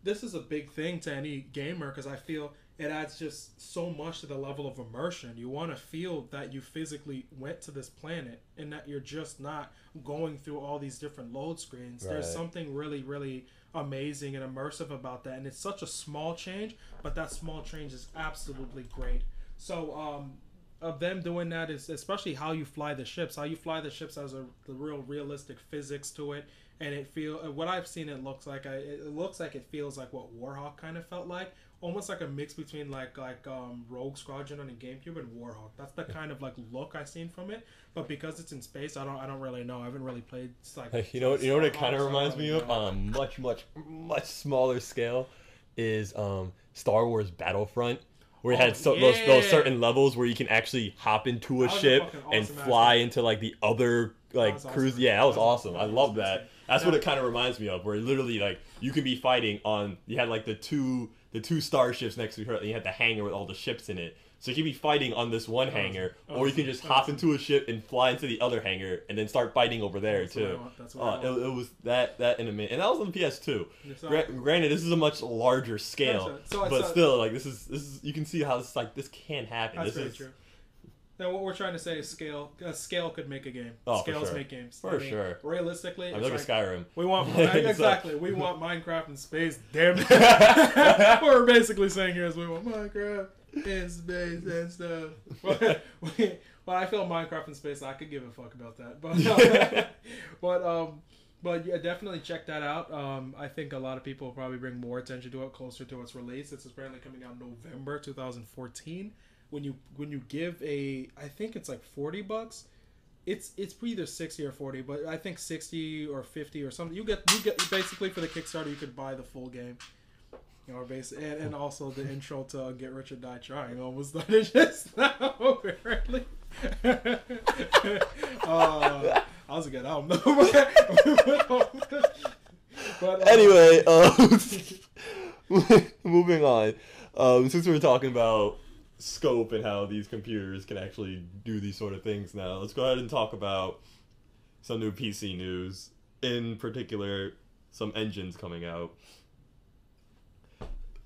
This is a big thing to any gamer, because I feel it adds just so much to the level of immersion. You want to feel that you physically went to this planet and that you're just not going through all these different load screens. Right. There's something really, really amazing and immersive about that, and it's such a small change, but that small change is absolutely great. So of them doing that is especially how you fly the ships. How you fly the ships has the real realistic physics to it, and what I've seen, it looks like it feels like what Warhawk kind of felt like, almost like a mix between like Rogue Squadron on a GameCube and Warhawk. That's the kind of like look I've seen from it. But because it's in space, I don't really know. I haven't really played you know what it kind of reminds me of on a much smaller scale is Star Wars Battlefront, where you had those certain levels where you can actually hop into a ship and fly into like the other like cruise. Awesome. Yeah, that was awesome. I love that. That's what it kind of reminds me of, where literally like you can be fighting on. You had like the two starships next to her, and you had the hangar with all the ships in it. So you can be fighting on this one hangar, or you can just hop into a ship and fly into the other hangar, and then start fighting over there too. It was that in a minute, and that was on the PS2. Granted, this is a much larger scale, but still, like this is you can see how this can happen. That's very true. Now, what we're trying to say is scale. Scale could make a game. Scales make games. For sure. Realistically, look at Skyrim. We want exactly. We want Minecraft in space. Damn it. What we're basically saying here is we want Minecraft in space and stuff. Well, I feel Minecraft in space. I could give a fuck about that, but But yeah, definitely check that out. I think a lot of people will probably bring more attention to it closer to its release. It's apparently coming out November 2014. When you give I think it's like $40. It's either 60 or 40, but I think 60 or 50 or something. You get basically for the Kickstarter, you could buy the full game. You know, and also the intro to Get Rich or Die Trying almost started just now, apparently. How's it good? I don't know. But anyway, moving on. Since we were talking about scope and how these computers can actually do these sort of things now, let's go ahead and talk about some new PC news. In particular, some engines coming out.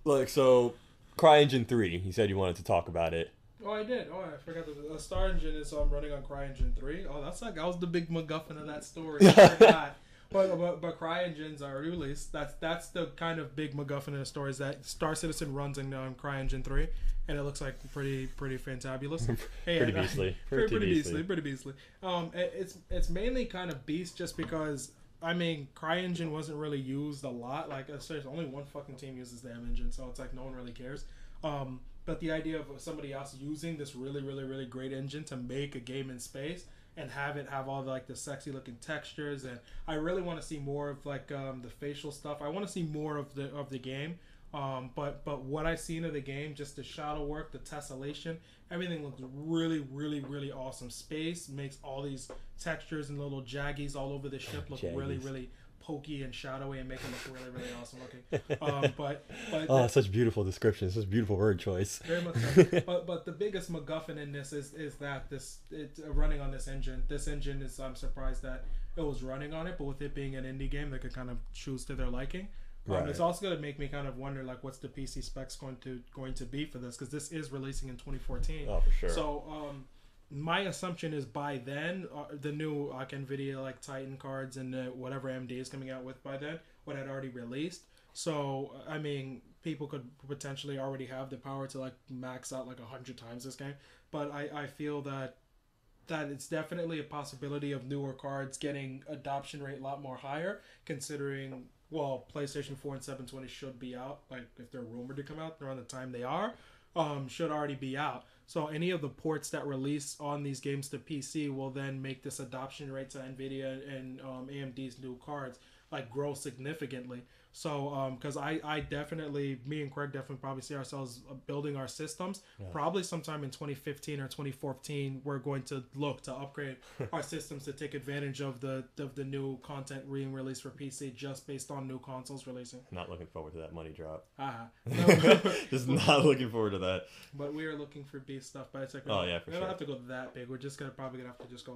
Like, so, CryEngine 3, you said you wanted to talk about it. Oh, I did. Oh, I forgot the Star Engine is running on CryEngine 3. Oh, that was the big MacGuffin of that story. I forgot. But CryEngines are already released. That's the kind of big MacGuffin of the story is that Star Citizen runs in CryEngine 3, and it looks like pretty fantabulous. Pretty beastly. Pretty beastly. It's mainly kind of beast just because. I mean, CryEngine wasn't really used a lot. Like, there's only one fucking team uses the M engine, so it's like no one really cares. But the idea of somebody else using this really, really, really great engine to make a game in space and have it have all the sexy looking textures, and I really want to see more of the facial stuff. I want to see more of the game. But what I've seen of the game, just the shadow work, the tessellation, everything looks really, really, really awesome. Space makes all these textures and little jaggies all over the ship look really, really pokey and shadowy and make them look really, really awesome looking. But such beautiful description, such beautiful word choice. Very much so. But the biggest MacGuffin in this is that it's running on this engine. This engine is, I'm surprised that it was running on it, but with it being an indie game, they could kind of choose to their liking. Right. It's also going to make me kind of wonder what's the PC specs going to be for this, because this is releasing in 2014. Oh, for sure. So my assumption is by then the new NVIDIA Titan cards and whatever AMD is coming out with by then would had already released. So I mean, people could potentially already have the power to max out 100 times this game. But I feel that it's definitely a possibility of newer cards getting adoption rate a lot more higher, considering. Well, PlayStation 4 and 720 should be out. If they're rumored to come out around the time they are, should already be out. So any of the ports that release on these games to PC will then make this adoption rate to NVIDIA and AMD's new cards grow significantly. So because I definitely, me and Craig definitely probably see ourselves building our systems. Yeah. Probably sometime in 2015 or 2014, we're going to look to upgrade our systems to take advantage of the new content being released for PC just based on new consoles releasing. Not looking forward to that money drop. No. Just not looking forward to that. But we are looking for beast stuff. But it's for sure. We don't have to go that big. We're just probably gonna have to just go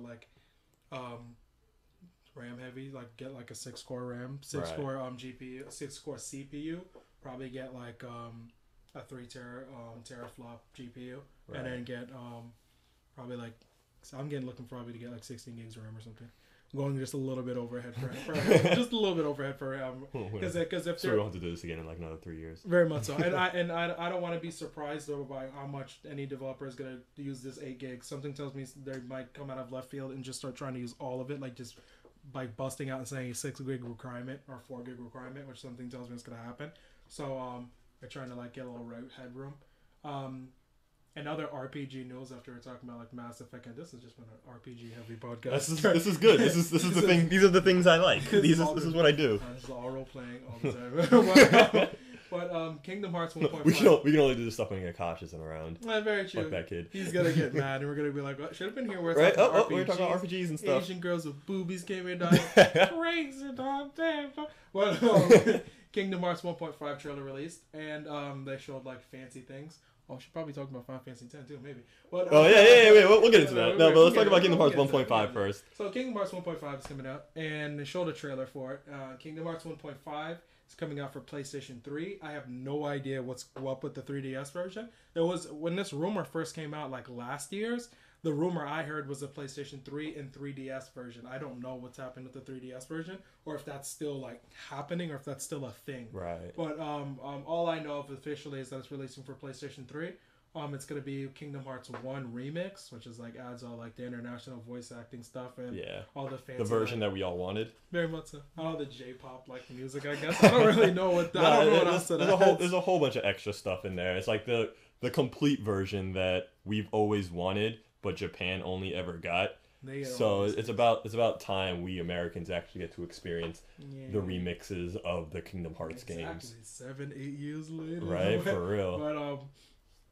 RAM heavy, get a 6-core RAM, 6-core GPU, 6-core CPU. Probably get a 3 teraflop GPU, right. And then get probably I'm looking probably to get 16 gigs of RAM or something. I'm going just a little bit overhead for just a little bit overhead for RAM, because if so we don't have to do this again in another 3 years. Very much so, and I don't want to be surprised though by how much any developer is gonna use this 8 gigs. Something tells me they might come out of left field and just start trying to use all of it, just busting out and saying a 6 gig requirement or 4 gig requirement, which something tells me it's going to happen. So they're trying to get a little headroom. And other RPG news after we're talking about Mass Effect, and this has just been an RPG heavy podcast. This is good. This is the thing. These are the things I like. This is what I do. This is all role playing all the time. But Kingdom Hearts 1.5. We can only do this stuff when we get cautious and around. Very true. Fuck that kid. He's gonna get mad, and we're gonna be like, should have been here. We're right? talking we're talking about RPGs and stuff. Asian girls with boobies came in, crazy, damn. Well, Kingdom Hearts 1.5 trailer released, and they showed fancy things. Oh, we should probably talk about Final Fantasy X too, maybe. But, yeah. We'll get into that. No, but let's talk about Kingdom Hearts 1.5 first. So Kingdom Hearts 1.5 is coming out, and they showed a trailer for it. Kingdom Hearts 1.5 is coming out for PlayStation 3. I have no idea what's up with the 3DS version. When this rumor first came out last year's, the rumor I heard was a PlayStation 3 and 3DS version. I don't know what's happened with the 3DS version, or if that's still happening, or if that's still a thing. Right. But all I know of officially is that it's releasing for PlayStation 3. It's gonna be Kingdom Hearts 1 remix, which is like adds all like the international voice acting stuff and all the fancy, the version that we all wanted. Very much so. All the J-pop like music, I guess. I don't really know what. I don't know what else. There's a whole bunch of extra stuff in there. It's like the complete version that we've always wanted, but Japan only ever got. So it's about time we Americans actually get to experience the remixes of the Kingdom Hearts games. 7-8 years later, right? For real.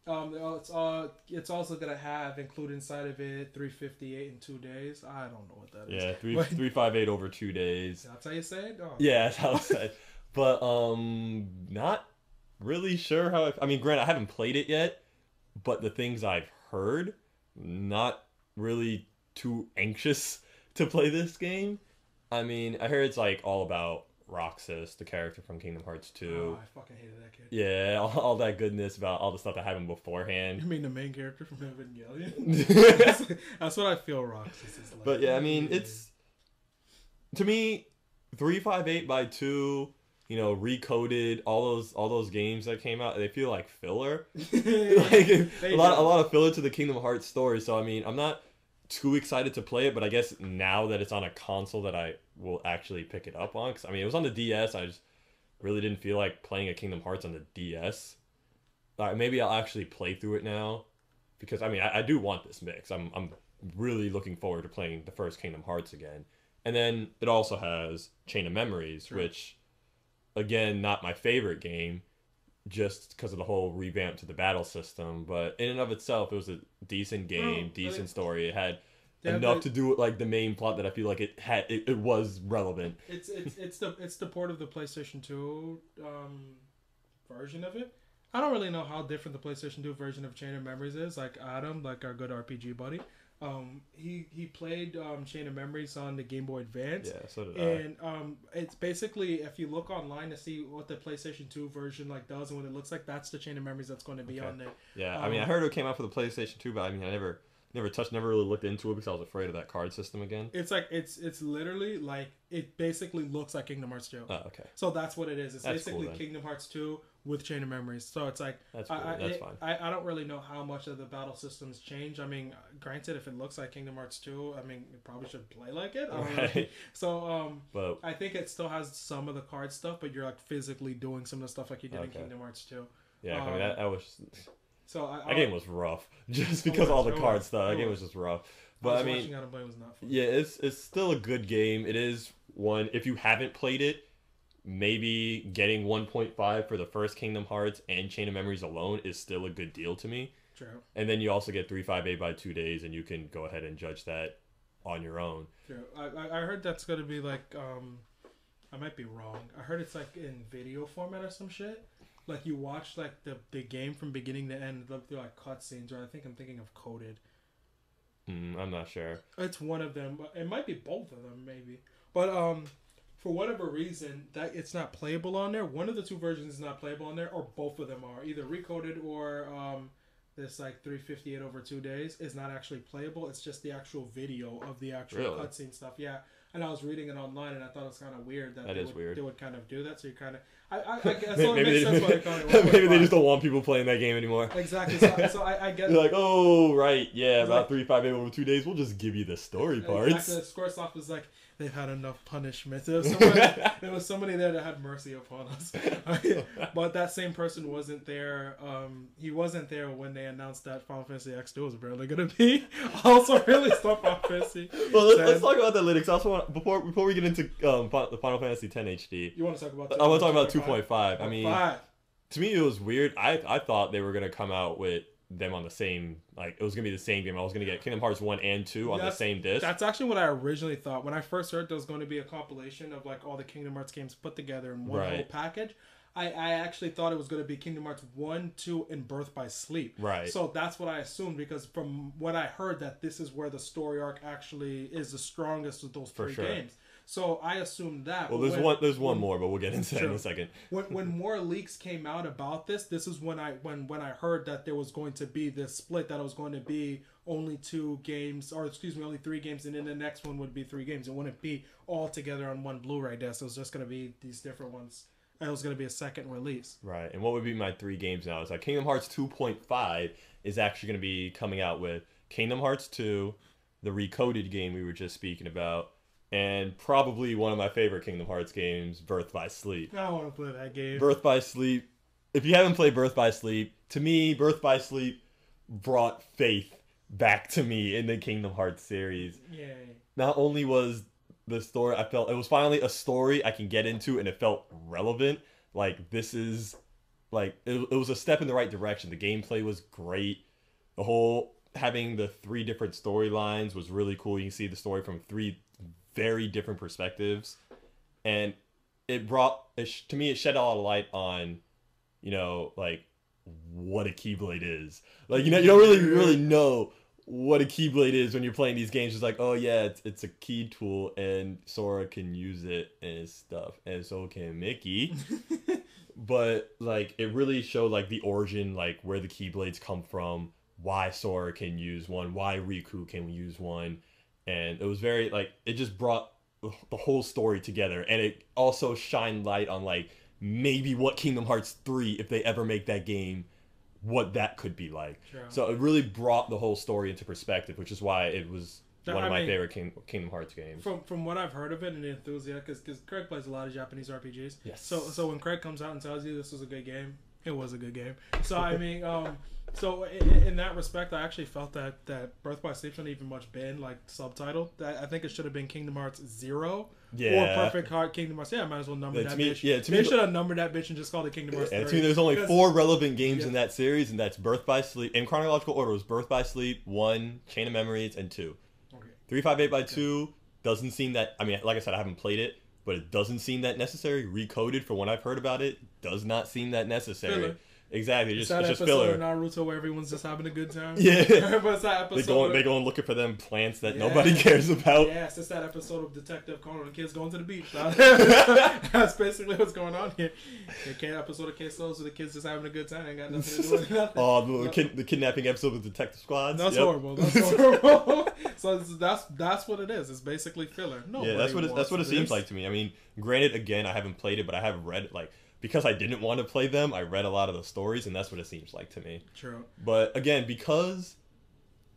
But it's also gonna have included inside of it 358 in 2 days. I don't know what that is. Yeah, 358 over 2 days. That's how you say it. Oh. Yeah, that's how it's said. But not really sure how. I mean, granted, I haven't played it yet, but the things I've heard, not really too anxious to play this game. I mean, I heard it's like all about Roxas, the character from Kingdom Hearts 2. Oh, I fucking hated that kid. Yeah, all that goodness about all the stuff that happened beforehand. You mean the main character from Evangelion? That's what I feel Roxas is like. But yeah, I mean, it's... To me, 358 by 2, you know, recoded, all those games that came out, they feel like filler. Like a lot of filler to the Kingdom Hearts story. So, I mean, I'm not too excited to play it, but I guess now that it's on a console that I will actually pick it up on, because I mean it was on the DS, I just really didn't feel like playing a Kingdom Hearts on the DS. Maybe I'll actually play through it now, because I mean I do want this mix. I'm really looking forward to playing the first Kingdom Hearts again. And then it also has Chain of Memories, which again, not my favorite game, just because of the whole revamp to the battle system, but in and of itself, it was a decent game, decent story. It had enough to do with like the main plot that I feel like it was relevant. It's the port of the PlayStation 2 version of it. I don't really know how different the PlayStation 2 version of Chain of Memories is. Like Adam, like our good RPG buddy, he played Chain of Memories on the Game Boy Advance. Yeah, so did I. And it's basically, if you look online to see what the PlayStation 2 version like does and what it looks like, that's the Chain of Memories that's going to be on there. Yeah, I mean, I heard it came out for the PlayStation 2, but I mean, I never really looked into it because I was afraid of that card system again. It's like it's literally like it basically looks like Kingdom Hearts 2. Oh, okay. So that's what it is. It's that's basically cool, Kingdom Hearts 2 with Chain of Memories. So it's like that's cool. That's fine. I don't really know how much of the battle systems change. I mean, granted, if it looks like Kingdom Hearts 2, I mean, it probably should play like it. I don't know. So but I think it still has some of the card stuff, but you're like physically doing some of the stuff like you did in Kingdom Hearts 2. Yeah, I mean that was. So that game was rough, just because all the card stuff. That game was just rough. But I mean, was not fun. Yeah, it's still a good game. It is one. If you haven't played it, maybe getting 1.5 for the first Kingdom Hearts and Chain of Memories alone is still a good deal to me. True. And then you also get 358 by 2 days, and you can go ahead and judge that on your own. True. I heard that's gonna be like I might be wrong. I heard it's like in video format or some shit. Like you watch like the game from beginning to end through like cutscenes, or I think I'm thinking of Coded. I'm not sure. It's one of them, but it might be both of them, maybe. But for whatever reason, that it's not playable on there. One of the two versions is not playable on there, or both of them are either recoded or this like 358 over 2 days is not actually playable. It's just the actual video of the actual cutscene stuff. Yeah. And I was reading it online, and I thought it was kind of weird that they would kind of do that. So you kind of, I guess it makes sense why they call it. Maybe they just don't want people playing that game anymore. Exactly. So I get. You're like, oh right, yeah, about 358 over 2 days. We'll just give you the story parts. Exactly. Squaresoft was like, they've had enough punishment. There was somebody there that had mercy upon us. But that same person wasn't there. He wasn't there when they announced that Final Fantasy X2 was apparently going to be also released on Final Fantasy. Well, let's talk about that later. Cause I also want, before we get into the Final Fantasy X HD. You want to talk about? I want to talk about 2.5. I mean, 5. To me, it was weird. I thought they were going to come out with them on the same, like it was gonna be the same game. I was gonna get Kingdom Hearts 1 and 2 on the same disc. That's actually what I originally thought when I first heard there was going to be a compilation of like all the Kingdom Hearts games put together in one whole package. I actually thought it was going to be Kingdom Hearts 1, 2, and Birth by Sleep. Right. So that's what I assumed, because from what I heard, that this is where the story arc actually is the strongest of those three games. So I assumed that. Well, there's one more, but we'll get into that in a second. When more leaks came out about this is when I heard that there was going to be this split, that it was going to be only 2 games, or excuse me, only 3 games, and then the next one would be 3 games. It wouldn't be all together on one Blu-ray disc. It was just going to be these different ones it was going to be a second release. Right. And what would be my 3 games now? It's like Kingdom Hearts 2.5 is actually going to be coming out with Kingdom Hearts 2, the Recoded game we were just speaking about, and probably one of my favorite Kingdom Hearts games, Birth by Sleep. I want to play that game. Birth by Sleep. If you haven't played Birth by Sleep, to me, Birth by Sleep brought faith back to me in the Kingdom Hearts series. Yay. Not only was the story, I felt it was finally a story I can get into, and it felt relevant. Like, this is, like, it was a step in the right direction. The gameplay was great. The whole, having the 3 different storylines was really cool. You can see the story from 3 very different perspectives. And it brought, to me, it shed a lot of light on, you know, like, what a Keyblade is. Like, you know, you don't really know what a Keyblade is when you're playing these games. It's like, oh yeah, it's a key tool, and Sora can use it and stuff, and so can Mickey. But, like, it really showed, like, the origin, like, where the Keyblades come from, why Sora can use one, why Riku can use one, and it was very, like, it just brought the whole story together, and it also shined light on, like, maybe what Kingdom Hearts 3, if they ever make that game, what that could be like. Sure. So it really brought the whole story into perspective, which is why it was one of my favorite Kingdom Hearts games. From what I've heard of it and the enthusiasm, because Craig plays a lot of Japanese RPGs. Yes. So when Craig comes out and tells you this was a good game, it was a good game. So I mean, so in that respect, I actually felt that Birth by Sleep shouldn't even much been like subtitled. I think it should have been Kingdom Hearts 0. Yeah. Or Perfect Heart Kingdom Hearts. Yeah, I might as well number that bitch. Yeah, they should have numbered that bitch and just called it Kingdom Hearts 3. To me, there's only 4 relevant games in that series, and that's Birth by Sleep. In chronological order, it was Birth by Sleep, 1, Chain of Memories, and 2. Okay. 358 by 2 doesn't seem that... I mean, like I said, I haven't played it, but it doesn't seem that necessary. Recoded, for what I've heard about it, does not seem that necessary. Filler. Exactly, it's just episode filler. Of Naruto where everyone's just having a good time. Yeah, but it's that episode they go and looking for them plants that nobody cares about. Yes, it's that episode of Detective Conan, the kids going to the beach. That's basically what's going on here. The episode of K-Souls where the kids just having a good time, ain't got nothing to do with nothing. Oh, the kidnapping episode with Detective Squad. That's horrible. That's horrible. So that's what it is. It's basically filler. No, yeah, that's what it seems like to me. I mean, granted, again, I haven't played it, but I have read like. Because I didn't want to play them, I read a lot of the stories, and that's what it seems like to me. True. But again, because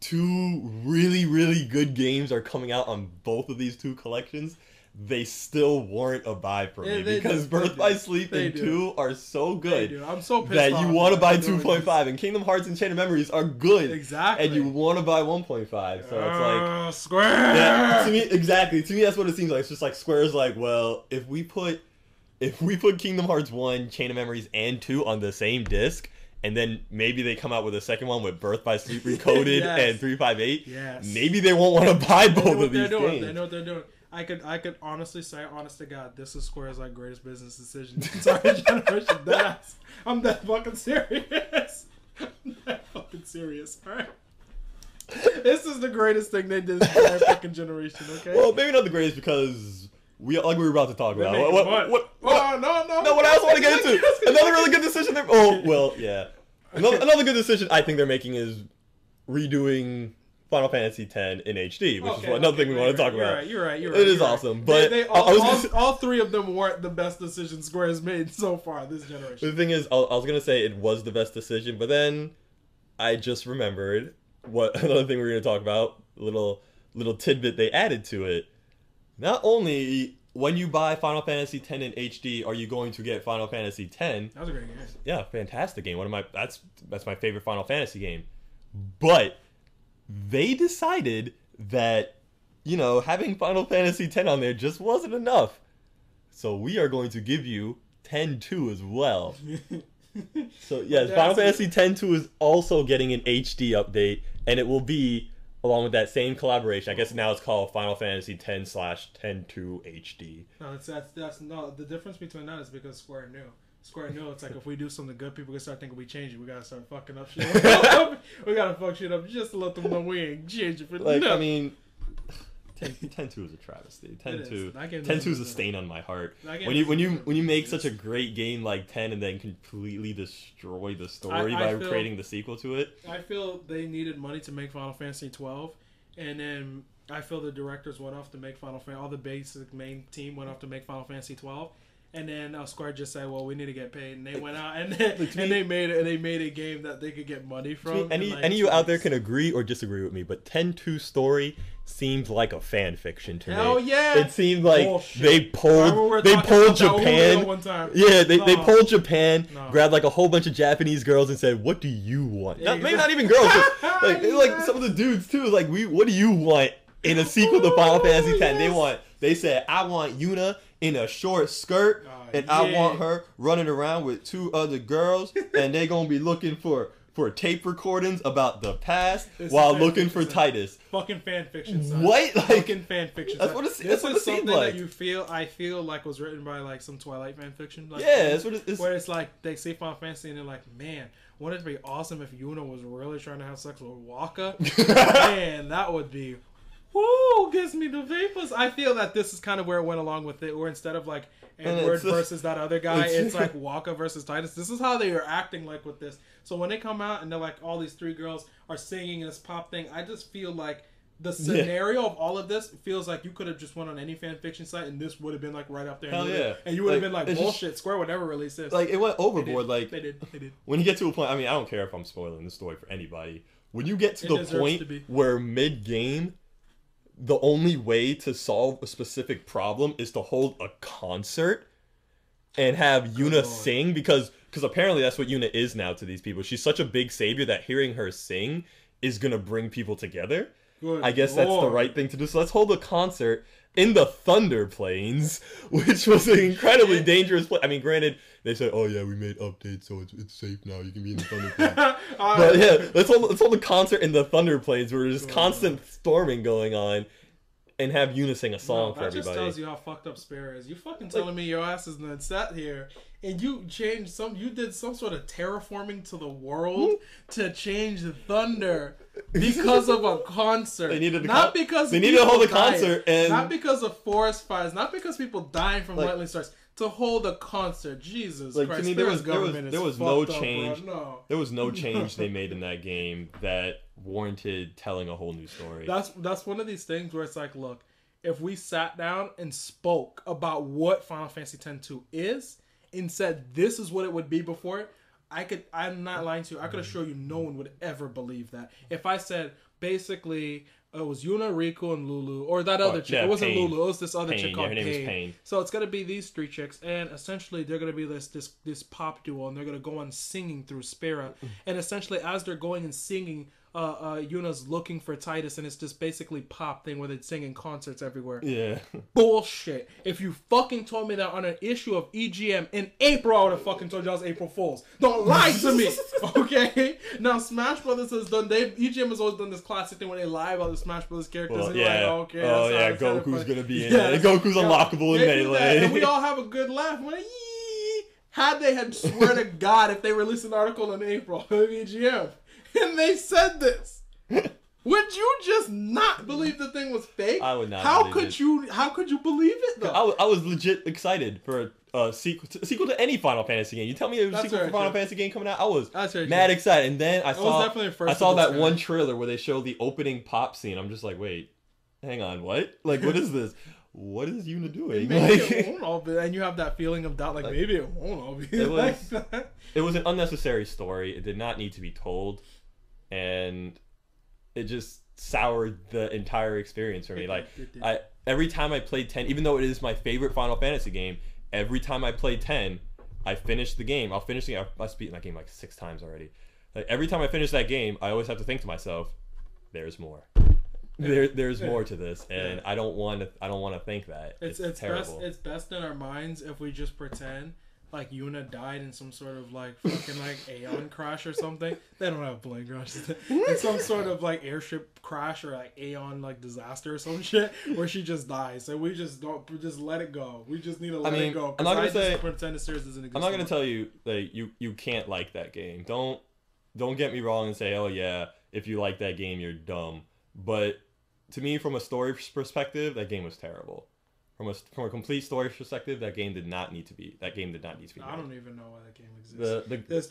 2 really, really good games are coming out on both of these 2 collections, they still warrant a buy for me. Because Birth by Sleep and 2 are so good I'm so pissed that you want to buy doing 2.5. And Kingdom Hearts and Chain of Memories are good. Exactly. And you want to buy 1.5. So it's like... Square! Yeah, to me, exactly. To me, that's what it seems like. It's just like Square's like, well, if we put Kingdom Hearts 1, Chain of Memories, and 2 on the same disc, and then maybe they come out with a second one with Birth by Sleep Recoded and 358, maybe they won't want to buy both of these games. They know what they're doing. I could honestly say, honest to God, this is Square's like greatest business decision in the entire generation. I'm that fucking serious. I'm that fucking serious. All right. This is the greatest thing they did in the entire fucking generation. Okay. Well, maybe not the greatest because. We were about to talk about no, what else I want to get into? Another really good decision. Another good decision I think they're making is redoing Final Fantasy X in HD, which is another thing we want to talk about. You're right. It is awesome, but all 3 of them weren't the best decisions Square has made so far this generation. The thing is, I was gonna say it was the best decision, but then I just remembered what another thing we were gonna talk about. Little tidbit they added to it. Not only when you buy Final Fantasy X in HD are you going to get Final Fantasy X. That was a great game. Yeah, fantastic game. That's my favorite Final Fantasy game. But they decided that, you know, having Final Fantasy X on there just wasn't enough. So we are going to give you X-2 as well. So yes, Final Fantasy X-2 is also getting an HD update, and it will be along with that same collaboration. I guess now it's called Final Fantasy X/X2 HD. No, that's no. The difference between that is because Square knew. It's like if we do something good, people can start thinking we change it. We gotta start fucking up shit. We gotta fuck shit up just to let them know we ain't changing for like. No. I mean, X-2 is a travesty. X-2 is a stain on my heart. When you make such a great game like X and then completely destroy the story by creating the sequel to it. I feel they needed money to make Final Fantasy 12, and then I feel the directors went off to make Final Fantasy. All the basic main team went off to make Final Fantasy 12, And then Square just said, "Well, we need to get paid," and they went out and they made a game that they could get money from. Any of you out there can agree or disagree with me, but 10-2 story seems like a fan fiction to me. Hell yeah! It seemed like Bullshit. they pulled Japan. One time. Yeah, they pulled Japan, grabbed like a whole bunch of Japanese girls and said, "What do you want?" Yeah, maybe not even girls, but like some of the dudes too. Like, what do you want in a sequel to Final Fantasy X? They said, "I want Yuna in a short skirt, and I want her running around with 2 other girls, and they gonna be looking for tape recordings about the past while looking for Titus." Fucking fan fiction. Son. What? Like, fucking fan fiction. That's what it seems like. Something that I feel like was written by like some Twilight fan fiction. Like, yeah, that's what it is. Where it's like they see Final Fantasy and they're like, man, wouldn't it be awesome if Yuna was really trying to have sex with Waka? Man, that would be. Woo, gives me the vapors. I feel that this is kind of where it went along with it, where instead of like Edward versus that other guy, it's like Waka versus Titus. This is how they are acting like with this. So when they come out and they're like, all these 3 girls are singing this pop thing, I just feel like the scenario of all of this feels like you could have just went on any fan fiction site and this would have been like right up there. Hell yeah. And you would have been like, bullshit, Square would never release this. Like, it went overboard. They did. When you get to a point, I mean, I don't care if I'm spoiling the story for anybody. When you get to the point where mid-game, the only way to solve a specific problem is to hold a concert and have Yuna sing, because apparently that's what Yuna is now to these people. She's such a big savior that hearing her sing is gonna bring people together. I guess that's the right thing to do. So let's hold a concert in the Thunder Plains, which was an incredibly dangerous place. I mean, granted, they said, "Oh yeah, we made updates, so it's safe now. You can be in the Thunder Plains." But yeah, let's hold a concert in the Thunder Plains where there's constant storming going on, and have Yuna sing a song for everybody. That just tells you how fucked up Spare is. You fucking telling me your ass is not sat here and you did some sort of terraforming to the world to change the thunder because of a concert. They needed to hold a concert, and not because of forest fires, not because people dying from lightning strikes. To hold a concert, Jesus Christ! To me, there was no change. There was no change they made in that game that warranted telling a whole new story. That's one of these things where it's like, look, if we sat down and spoke about what Final Fantasy X-2 is and said this is what it would be before it, I'm not lying to you. I could assure you, no one would ever believe that. If I said basically. It was Yuna, Riku, and Lulu, or that other chick. It wasn't Lulu. It was this other chick called her name is Pain. So it's gonna be these 3 chicks, and essentially they're gonna be this pop duo, and they're gonna go on singing through Spira, and essentially as they're going and singing, Yuna's looking for Titus, and it's just basically pop thing where they're singing concerts everywhere. Yeah. Bullshit. If you fucking told me that on an issue of EGM in April, I would have fucking told you I was April Fools. Don't lie to me, okay? Now Smash Brothers has done. EGM has always done this classic thing where they lie about the Smash Brothers characters. Well, and yeah. Like, okay, oh yeah, Goku's gonna be in it. Goku's unlockable in Melee. And we all have a good laugh. We're like, had they had swear to God if they released an article in April of EGM. And they said this. Would you just not believe the thing was fake? I would not. How could you believe it though? I was legit excited for a sequel to any Final Fantasy game. You tell me there was a sequel to Final Fantasy game coming out, I was mad excited. And then I saw that one trailer where they showed the opening pop scene. I'm just like, wait, hang on, what? Like, what is this? What is Yuna doing? It won't all be, and you have that feeling of doubt, like maybe it won't all be like that. It was an unnecessary story. It did not need to be told. And it just soured the entire experience for me. Like, every time I played 10, even though it is my favorite Final Fantasy game, every time I played 10, I finished the game. I've beaten that game like 6 times already. Like, every time I finish that game, I always have to think to myself, "There's more. There's more to this," and I don't want to think that. It's terrible. It's best in our minds if we just pretend like Yuna died in some sort of like fucking like Aeon crash or something. They don't have plane crashes. It's some sort of like airship crash or like Aeon like disaster or some shit where she just dies. So we just let it go. We just need to let it go. I'm not gonna say pretend the series doesn't exist. I'm not gonna tell you that you can't like that game. Don't get me wrong and say, oh yeah, if you like that game you're dumb. But to me, from a story perspective, that game was terrible. From a complete story perspective, that game did not need to be made. I don't even know why that game exists. It's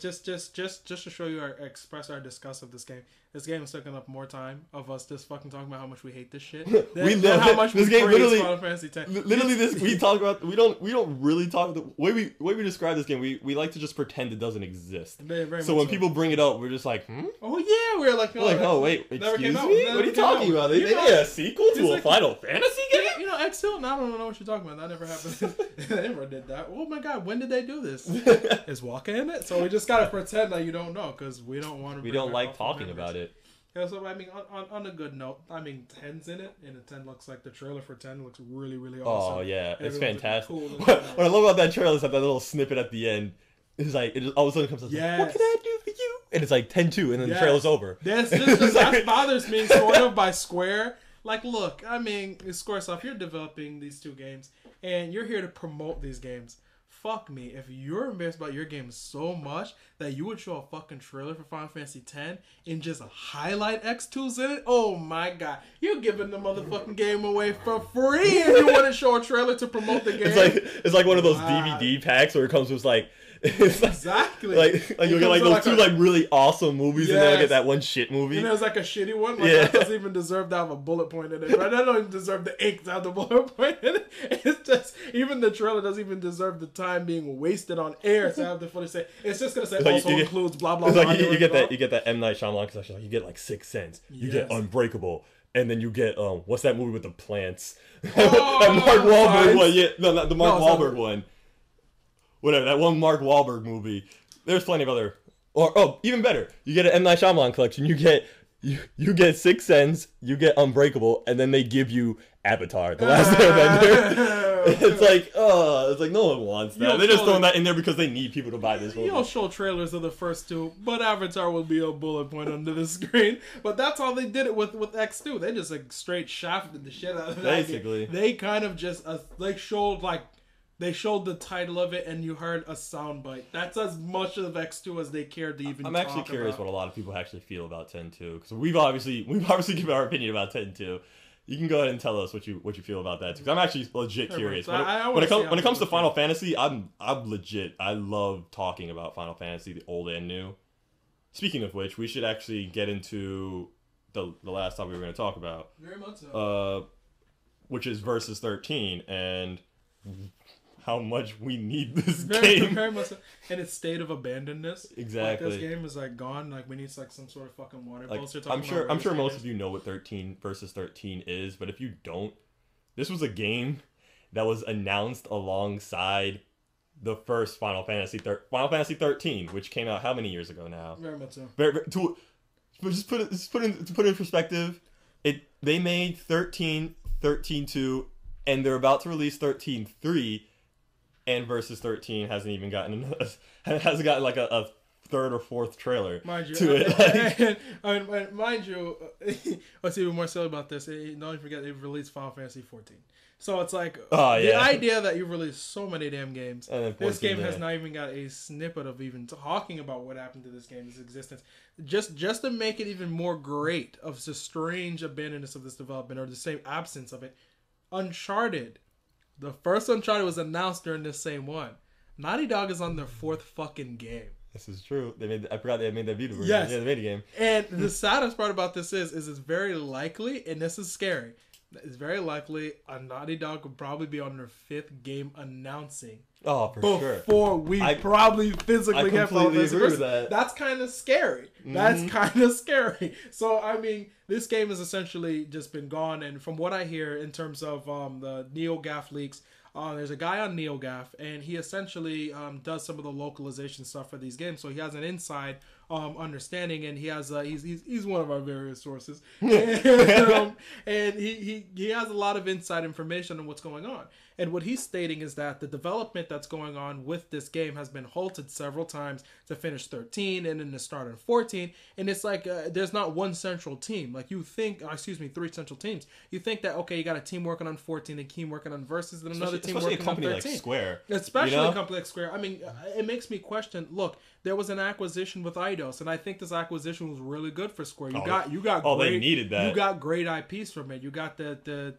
just to show you express our disgust of this game. This game is taking up more time of us just fucking talking about how much we hate this shit. We love how much this game. Literally, Final Fantasy X. Literally, this we talk about. We don't really talk the way we describe this game. We like to just pretend it doesn't exist. So when people bring it up, we're just like, oh yeah, we're like, oh wait, excuse me, what are you talking about? They made a sequel to a Final Fantasy game. You know, XIII. I don't know what you're talking about. That never happened. They never did that. Oh my god, when did they do this? Is Walker in it? So we just gotta pretend that you don't know because we don't want to. We don't like talking about it. Yeah, so I mean, on a good note, I mean, 10's in it, and the 10 looks like the trailer for 10 looks really, really awesome. Oh yeah, it's fantastic. Cool. What I love about that trailer is that little snippet at the end. It's like all of a sudden comes like, what can I do for you? And it's like 10-2, and then the trailer's over. That bothers me sort of by Square. Like, look, I mean, Squaresoft, you're developing these two games, and you're here to promote these games. Fuck me, if you're embarrassed about your game so much that you would show a fucking trailer for Final Fantasy X and just highlight X2's in it, oh my god, you're giving the motherfucking game away for free if you want to show a trailer to promote the game. It's like one of those DVD packs where it comes with like. Exactly. Like you'll get like those two like really awesome movies, and then you'll get that one shit movie. And there's like a shitty one. Like that doesn't even deserve to have a bullet point in it. Right? That don't even deserve the ink to have the bullet point in it. It's just even the trailer doesn't even deserve the time being wasted on air to have the footage say. It's just gonna say also includes blah blah blah. Like you get that M Night Shyamalan section. Like you get like Sixth Sense. You get Unbreakable. And then you get what's that movie with the plants? That Mark Wahlberg one. Yeah, no, not the Mark Wahlberg one. Whatever, that one Mark Wahlberg movie. There's plenty of other. Or even better, you get an M Night Shyamalan collection. You get Sixth Sense, you get Unbreakable, and then they give you Avatar, The Last Airbender. It's like no one wants that. They're just throwing that in there because they need people to buy this movie. You don't show trailers of the first two, but Avatar will be a bullet point under the screen. But that's how they did it with X2. They just like straight shafted the shit out of that. Basically, they kind of just They showed the title of it, and you heard a soundbite. That's as much of X2 as they cared to even talk about. I'm actually curious what a lot of people actually feel about 10-2, because we've obviously given our opinion about 10-2. You can go ahead and tell us what you feel about that, because I'm actually legit curious. When it comes to Final Fantasy, I'm legit. I love talking about Final Fantasy, the old and new. Speaking of which, we should actually get into the last topic we were going to talk about. Very much so. Which is Versus 13, and how much we need this game. Very much so. And its state of abandonedness. Exactly. Like, this game is like gone. Like we need like some sort of fucking water poster. I'm sure most of you know what 13 Versus 13 is, but if you don't, this was a game that was announced alongside the first Final Fantasy 13, which came out how many years ago now? Very much so. Just put it in perspective. They made 13-2, and they're about to release 13-3. And Versus 13 hasn't gotten like a third or fourth trailer to it. And mind you, what's even more silly about this? Don't forget they've released Final Fantasy 14. So it's like the idea that you've released so many damn games. This game has not even got a snippet of even talking about what happened to this game's existence. Just to make it even more great of the strange abandonedness of this development, or the same absence of it. Uncharted. The first Uncharted was announced during this same one. Naughty Dog is on their fourth fucking game. This is true. I forgot they made that video version. Yes. Yeah, they made a game. And the saddest part about this is it's very likely, and this is scary, it's very likely a Naughty Dog would probably be on their fifth game announcing. Oh, for sure. Before we probably physically get Final Fantasy. Agree with that. That's kind of scary. That's kind of scary. So, I mean, this game has essentially just been gone. And from what I hear in terms of the NeoGAF leaks, there's a guy on NeoGAF, and he essentially does some of the localization stuff for these games. So he has an inside understanding, and he has he's one of our various sources, and he has a lot of inside information on what's going on. And what he's stating is that the development that's going on with this game has been halted several times to finish 13 and then to start on 14. And it's like there's not one central team. Like you think, three central teams. You think that, okay, you got a team working on 14, a team working on Versus, and another team working on 13. Especially a company like Square. Especially a company like Square. I mean, it makes me question, look, there was an acquisition with Eidos, and I think this acquisition was really good for Square. You got they needed that. You got great IPs from it. You got the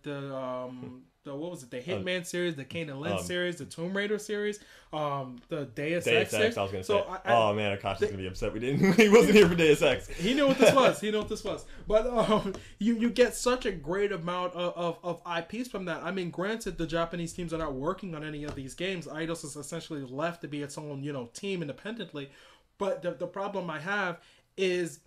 what was it? The Hitman series, the Kane and Lynch series, the Tomb Raider series, the Deus Ex series. I was gonna say. Oh man, Akash is gonna be upset. He wasn't here for Deus Ex. He knew what this was. But you get such a great amount of IPs from that. I mean, granted, the Japanese teams are not working on any of these games. Eidos is essentially left to be its own, team independently. But the problem I have is,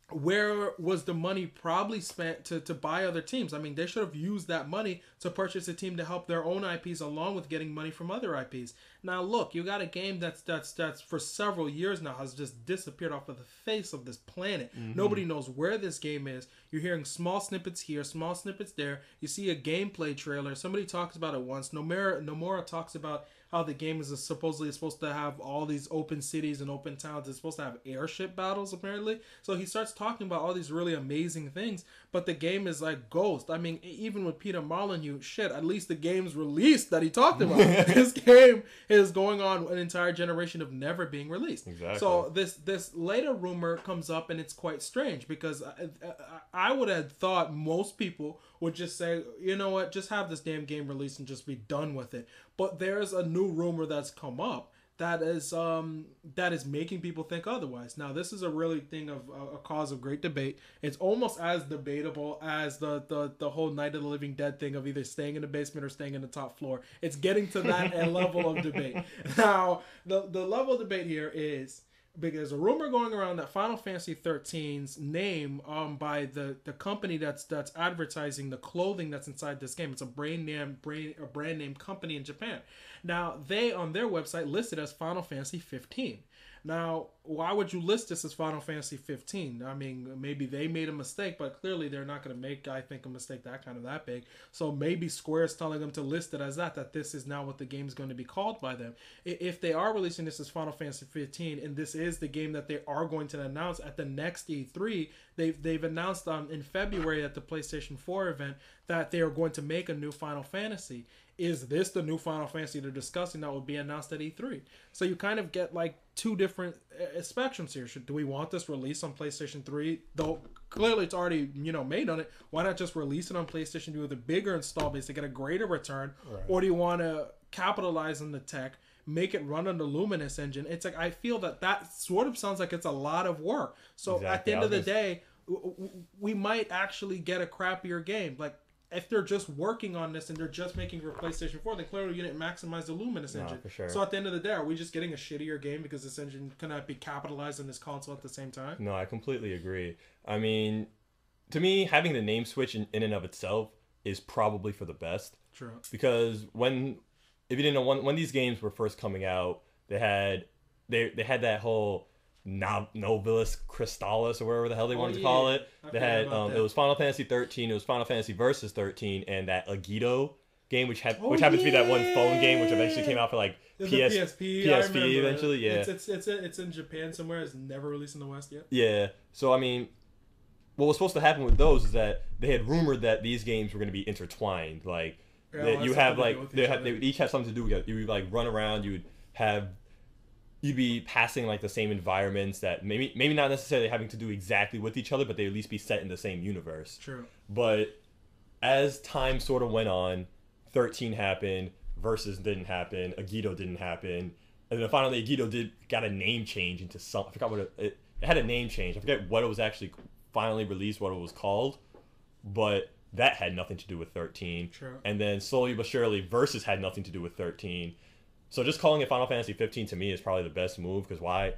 where was the money probably spent to buy other teams? I mean, they should have used that money to purchase a team to help their own IPs, along with getting money from other IPs. Now, look, you got a game that's for several years now has just disappeared off of the face of this planet. Mm-hmm. Nobody knows where this game is. You're hearing small snippets here, small snippets there. You see a gameplay trailer. Somebody talks about it once. Nomura talks about how the game is supposedly supposed to have all these open cities and open towns. It's supposed to have airship battles, apparently. So he starts talking about all these really amazing things, but the game is like Ghost. I mean, even with Peter Molyneux, at least the game's released that he talked about. This game is going on an entire generation of never being released. Exactly. So this later rumor comes up, and it's quite strange, because I would have thought most people would just say, you know what, just have this damn game released and just be done with it. But there's a new rumor that's come up that is making people think otherwise. Now, this is a really thing of a cause of great debate. It's almost as debatable as the whole Night of the Living Dead thing of either staying in the basement or staying in the top floor. It's getting to that level of debate. Now, the level of debate here is, because there's a rumor going around that Final Fantasy XIII's name by the company that's advertising the clothing that's inside this game. It's a brand name company in Japan. Now, they on their website listed as Final Fantasy 15. Now, why would you list this as Final Fantasy 15? I mean, maybe they made a mistake, but clearly they're not going to make, I think, a mistake that big. So maybe Square's telling them to list it as that this is now what the game's going to be called by them. If they are releasing this as Final Fantasy 15, and this is the game that they are going to announce at the next E3, they've announced in February at the PlayStation 4 event that they are going to make a new Final Fantasy. Is this the new Final Fantasy they're discussing that will be announced at E3? So you kind of get like two different spectrums here. Do we want this released on PlayStation 3? Though clearly it's already made on it. Why not just release it on PlayStation 2 with a bigger install base to get a greater return? Right. Or do you want to capitalize on the tech, make it run on the Luminous engine? It's like, I feel that sort of sounds like it's a lot of work. So exactly. At the end of the day, we might actually get a crappier game. Like, if they're just working on this and they're just making it for PlayStation 4, then clearly you didn't maximize the Luminous engine. For sure. So at the end of the day, are we just getting a shittier game because this engine cannot be capitalized on this console at the same time? No, I completely agree. I mean, to me, having the name switch in and of itself is probably for the best. True. Because if you didn't know, when these games were first coming out, they had that whole Novellus Crystallis or whatever the hell they wanted to call it. They had it was Final Fantasy 13, it was Final Fantasy Versus 13, and that Agido game, which happens to be that one phone game, which eventually came out for like PSP eventually. Yeah, it's in Japan somewhere. It's never released in the West yet. Yeah, so I mean, what was supposed to happen with those is that they had rumored that these games were going to be intertwined. Like they would each have something to do with it. You would like run around. You'd be passing like the same environments that maybe not necessarily having to do exactly with each other, but they at least be set in the same universe. True. But as time sort of went on, 13 happened, Versus didn't happen, Agido didn't happen, and then finally Agido got a name change into some. I forgot what it had a name change. I forget what it was actually finally released, what it was called, but that had nothing to do with 13. True. And then slowly but surely, Versus had nothing to do with 13. So just calling it Final Fantasy 15 to me is probably the best move, because why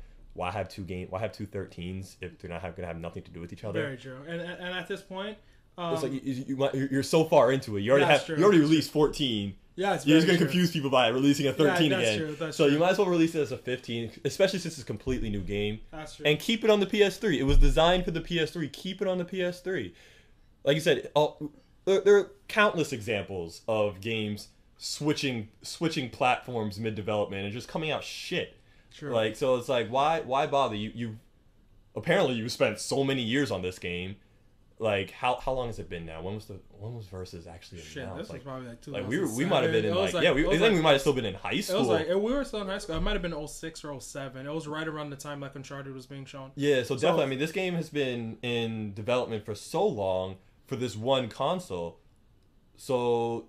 have two 13s if they're not going to have nothing to do with each other? Very true. And at this point, it's like you're so far into it. You already released 14. Yeah, it's you're just going to confuse people by releasing a 13 that's again. True, that's so true. You might as well release it as a 15, especially since it's a completely new game. That's true. And keep it on the PS3. It was designed for the PS3. Keep it on the PS3. Like you said, there are countless examples of games switching platforms mid-development and just coming out shit. Sure. Like, so it's like, why bother? You apparently you spent so many years on this game. Like, how long has it been now? When was Versus actually announced? Shit, this was probably like 2007. Like we might have been in we might have still been in high school. We were still in high school. It might have been 06 or 07. It was right around the time like Uncharted was being shown. Yeah, so definitely. I mean, this game has been in development for so long for this one console. So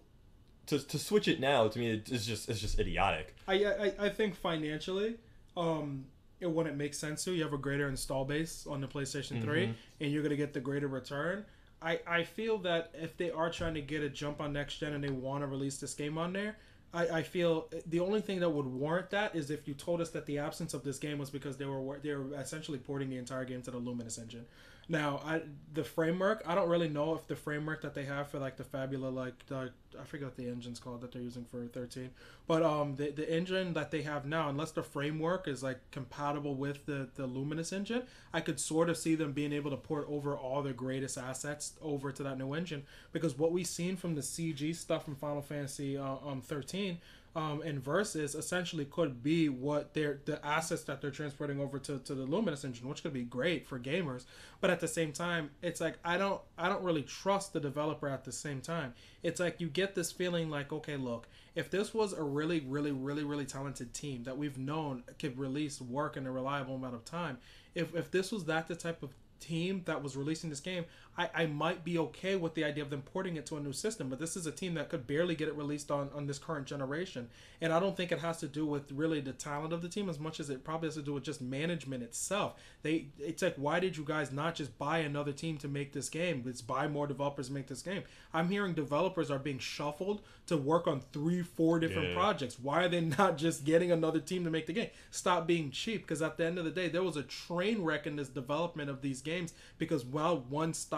to switch it now, to me, it's just idiotic. I think financially, it wouldn't make sense to. You have a greater install base on the PlayStation 3, and you're gonna get the greater return. I feel that if they are trying to get a jump on next gen and they want to release this game on there, I feel the only thing that would warrant that is if you told us that the absence of this game was because they were essentially porting the entire game to the Luminous engine. Now, the framework, I don't really know if the framework that they have for like the Fabula, I forget what the engine's called that they're using for 13, but the engine that they have now, unless the framework is like compatible with the Luminous engine, I could sort of see them being able to port over all their greatest assets over to that new engine, because what we've seen from the CG stuff from Final Fantasy 13 and Versus essentially could be what the assets that they're transporting over to the Luminous engine, which could be great for gamers. But at the same time, it's like I don't really trust the developer at the same time. It's like you get this feeling like, okay, look, if this was a really, really, really, really talented team that we've known could release work in a reliable amount of time, if this was the type of team that was releasing this game, I might be okay with the idea of them porting it to a new system. But this is a team that could barely get it released on this current generation, and I don't think it has to do with really the talent of the team as much as it probably has to do with just management itself. It's like, why did you guys not just buy another team to make this game? Let's buy more developers to make this game. I'm hearing developers are being shuffled to work on 3-4 different projects. Why are they not just getting another team to make the game? Stop being cheap, because at the end of the day, there was a train wreck in this development of these games, because once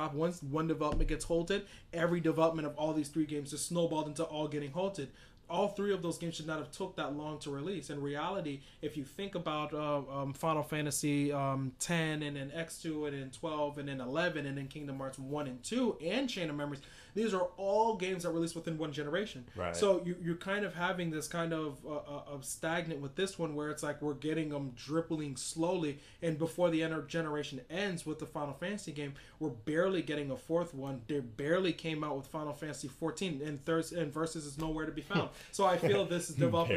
one development gets halted, every development of all these 3 games just snowballed into all getting halted. All 3 of those games should not have took that long to release. In reality, if you think about Final Fantasy 10 and then X2 and then 12 and then 11 and then Kingdom Hearts 1 and 2 and Chain of Memories, these are all games that released within one generation. Right. So you're kind of having this kind of stagnant with this one, where it's like we're getting them dribbling slowly, and before the generation ends with the Final Fantasy game, we're barely getting a 4th one. They barely came out with Final Fantasy 14, and Versus is nowhere to be found. So I feel this is developed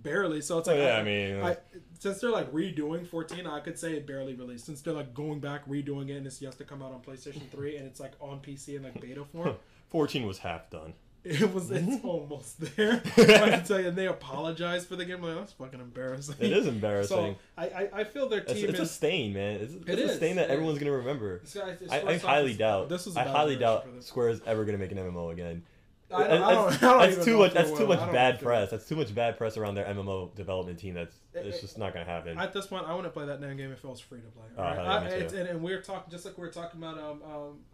barely. So it's like, since they're like redoing 14, I could say it barely released. Since they're like going back, redoing it, and it's yet to come out on PlayStation 3, and it's like on PC in like beta form. 14 was half done. It's almost there. I can tell you, and they apologize for the game. Like, that's fucking embarrassing. It is embarrassing. So I feel their team it's a stain, man. It's a stain that everyone's gonna remember. I highly doubt Square is ever gonna make an MMO again. That's too much bad press. That's too much bad press around their MMO development team. It's just not gonna happen. At this point, I want to play that damn game if it was free to play. Right? And we're talking just like we were talking about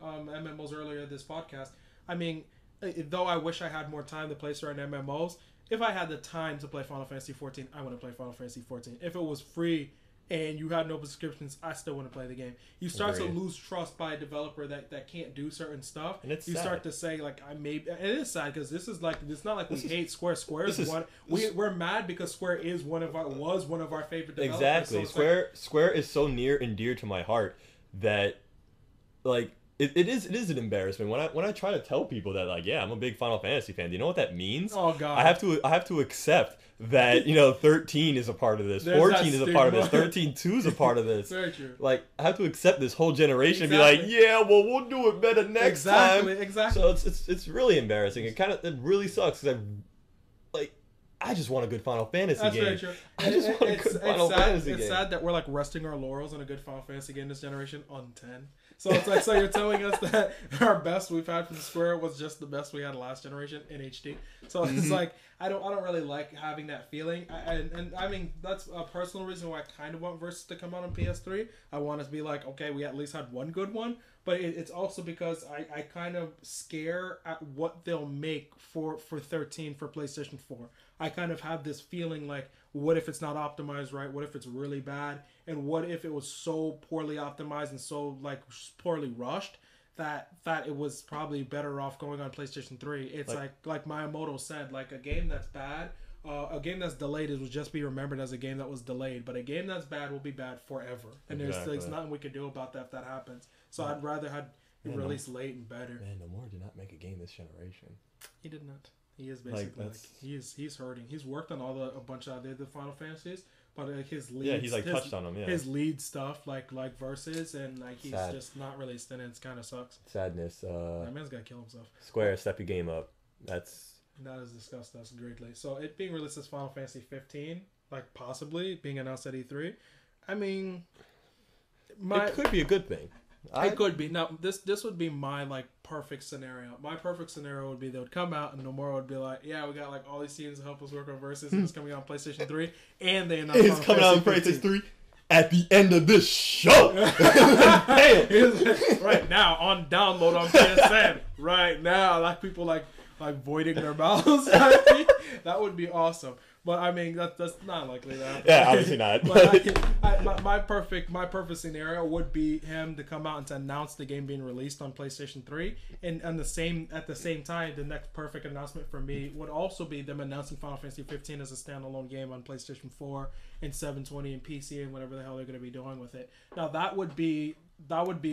MMOs earlier this podcast. I mean, though I wish I had more time to play certain MMOs, if I had the time to play Final Fantasy 14, I want to play Final Fantasy 14. If it was free and you had no subscriptions, I still want to play the game. You start to lose trust by a developer that can't do certain stuff. And it's sad. Start to say, like, it is sad, because this is like, it's not like we hate Square. We're mad because Square is one of our favorite developers. Exactly. So Square is so near and dear to my heart that, like, it is an embarrassment when I try to tell people that, like, yeah, I'm a big Final Fantasy fan. Do you know what that means? Oh God! I have to accept that 13 is a part of this, 14 is a part of this, 13.2 is a part of this. Very true. Like, I have to accept this whole generation and be like, yeah, well, we'll do it better next time. Exactly. So it's really embarrassing. It really sucks, because I just want a good Final Fantasy game. That's very true. I just want a good Final Fantasy game. It's sad that we're like resting our laurels on a good Final Fantasy game this generation on 10. So it's like, so you're telling us that our best we've had from Square was just the best we had last generation in HD. So it's like, I don't really like having that feeling. And I mean, that's a personal reason why I kind of want Versus to come out on PS3. I want it to be like, okay, we at least had one good one. But it's also because I kind of scare at what they'll make for 13 for PlayStation 4. I kind of have this feeling like, what if it's not optimized right? What if it's really bad? And what if it was so poorly optimized and so like poorly rushed that it was probably better off going on PlayStation 3? It's like Miyamoto said, like, a game that's bad, a game that's delayed will just be remembered as a game that was delayed, but a game that's bad will be bad forever. And there's nothing we can do about that if that happens. So I'd rather had it released late and better. Man, Nomura did not make a game this generation. He did not. He is basically he's hurting. He's worked on a bunch of the Final Fantasies, but his lead, he's touched on them. Yeah, his lead stuff like Versus, and like he's just not released, and it kind of sucks. Sadness. That man's gotta kill himself. Square, step your game up. That's That has discussed us greatly. So it being released as Final Fantasy 15, like possibly being announced at E3. I mean, it could be a good thing. It could be. Now, this would be my like perfect scenario. My perfect scenario would be they would come out and Nomura would be like, "Yeah, we got like all these teams to help us work on Versus, and it's coming out on PlayStation 3, and they announced it's coming out on PlayStation 3 at the end of this show." Right now on download on PSN. Right now, like people like voiding their mouths. That would be awesome. But I mean, that's not likely to happen. Yeah, obviously not. But my perfect scenario would be him to come out and to announce the game being released on PlayStation 3, and at the same time, the next perfect announcement for me would also be them announcing Final Fantasy 15 as a standalone game on PlayStation 4 and 720 and PC and whatever the hell they're going to be doing with it. Now that would be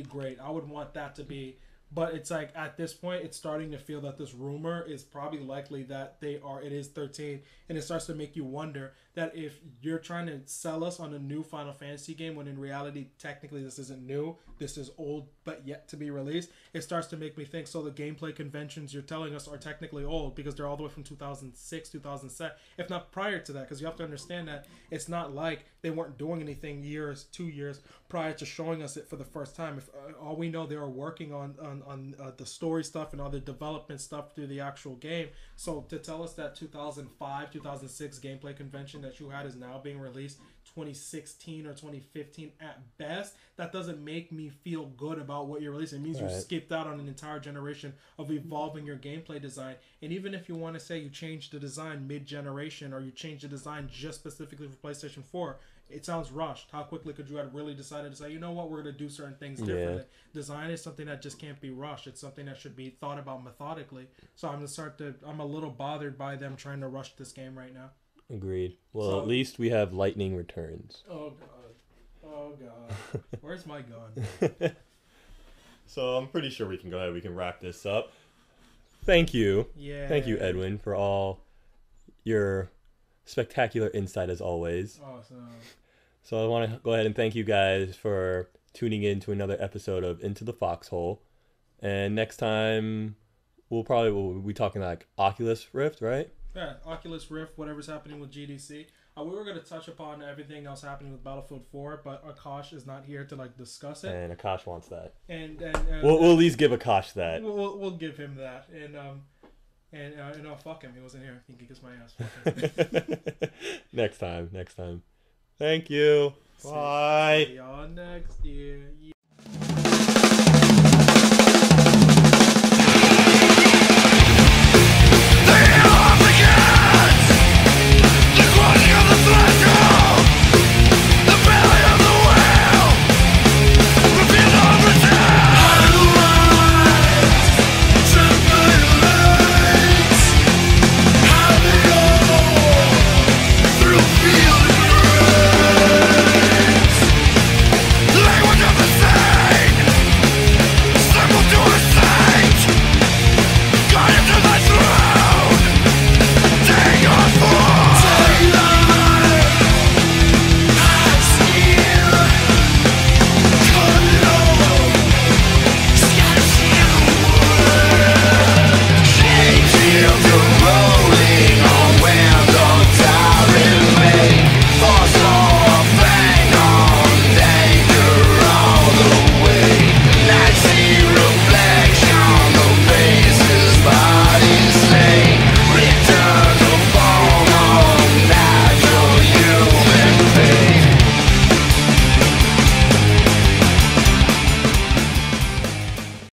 great. I would want that to be. But it's like at this point, it's starting to feel that this rumor is probably likely that it is 13, and it starts to make you wonder that if you're trying to sell us on a new Final Fantasy game, when in reality, technically this isn't new, this is old but yet to be released, it starts to make me think, so the gameplay conventions you're telling us are technically old because they're all the way from 2006, 2007, if not prior to that, because you have to understand that it's not like they weren't doing anything 2 years prior to showing us it for the first time. If all we know, they were working on the story stuff and all the development stuff through the actual game. So to tell us that 2005, 2006 gameplay convention that you had is now being released 2016 or 2015 at best, that doesn't make me feel good about what you're releasing. It means you skipped out on an entire generation of evolving your gameplay design. And even if you want to say you changed the design mid-generation, or you changed the design just specifically for PlayStation 4, it sounds rushed. How quickly could you have really decided to say, you know what, we're going to do certain things differently? Yeah. Design is something that just can't be rushed. It's something that should be thought about methodically. So I'm a little bothered by them trying to rush this game right now. Agreed. Well, at least we have Lightning Returns. Oh, God. Where's my gun? So I'm pretty sure we can go ahead. We can wrap this up. Thank you. Yeah. Thank you, Edwin, for all your spectacular insight as always. Awesome. So I want to go ahead and thank you guys for tuning in to another episode of Into the Foxhole. And next time, we'll be talking like Oculus Rift, right? Yeah, Oculus Rift, whatever's happening with GDC. We were going to touch upon everything else happening with Battlefield 4, but Akash is not here to like discuss it. And Akash wants that. And we'll at least give Akash that. We'll give him that. And fuck him. He wasn't here. He can kiss my ass. Fuck him. Next time. Thank you. Bye. See y'all next year.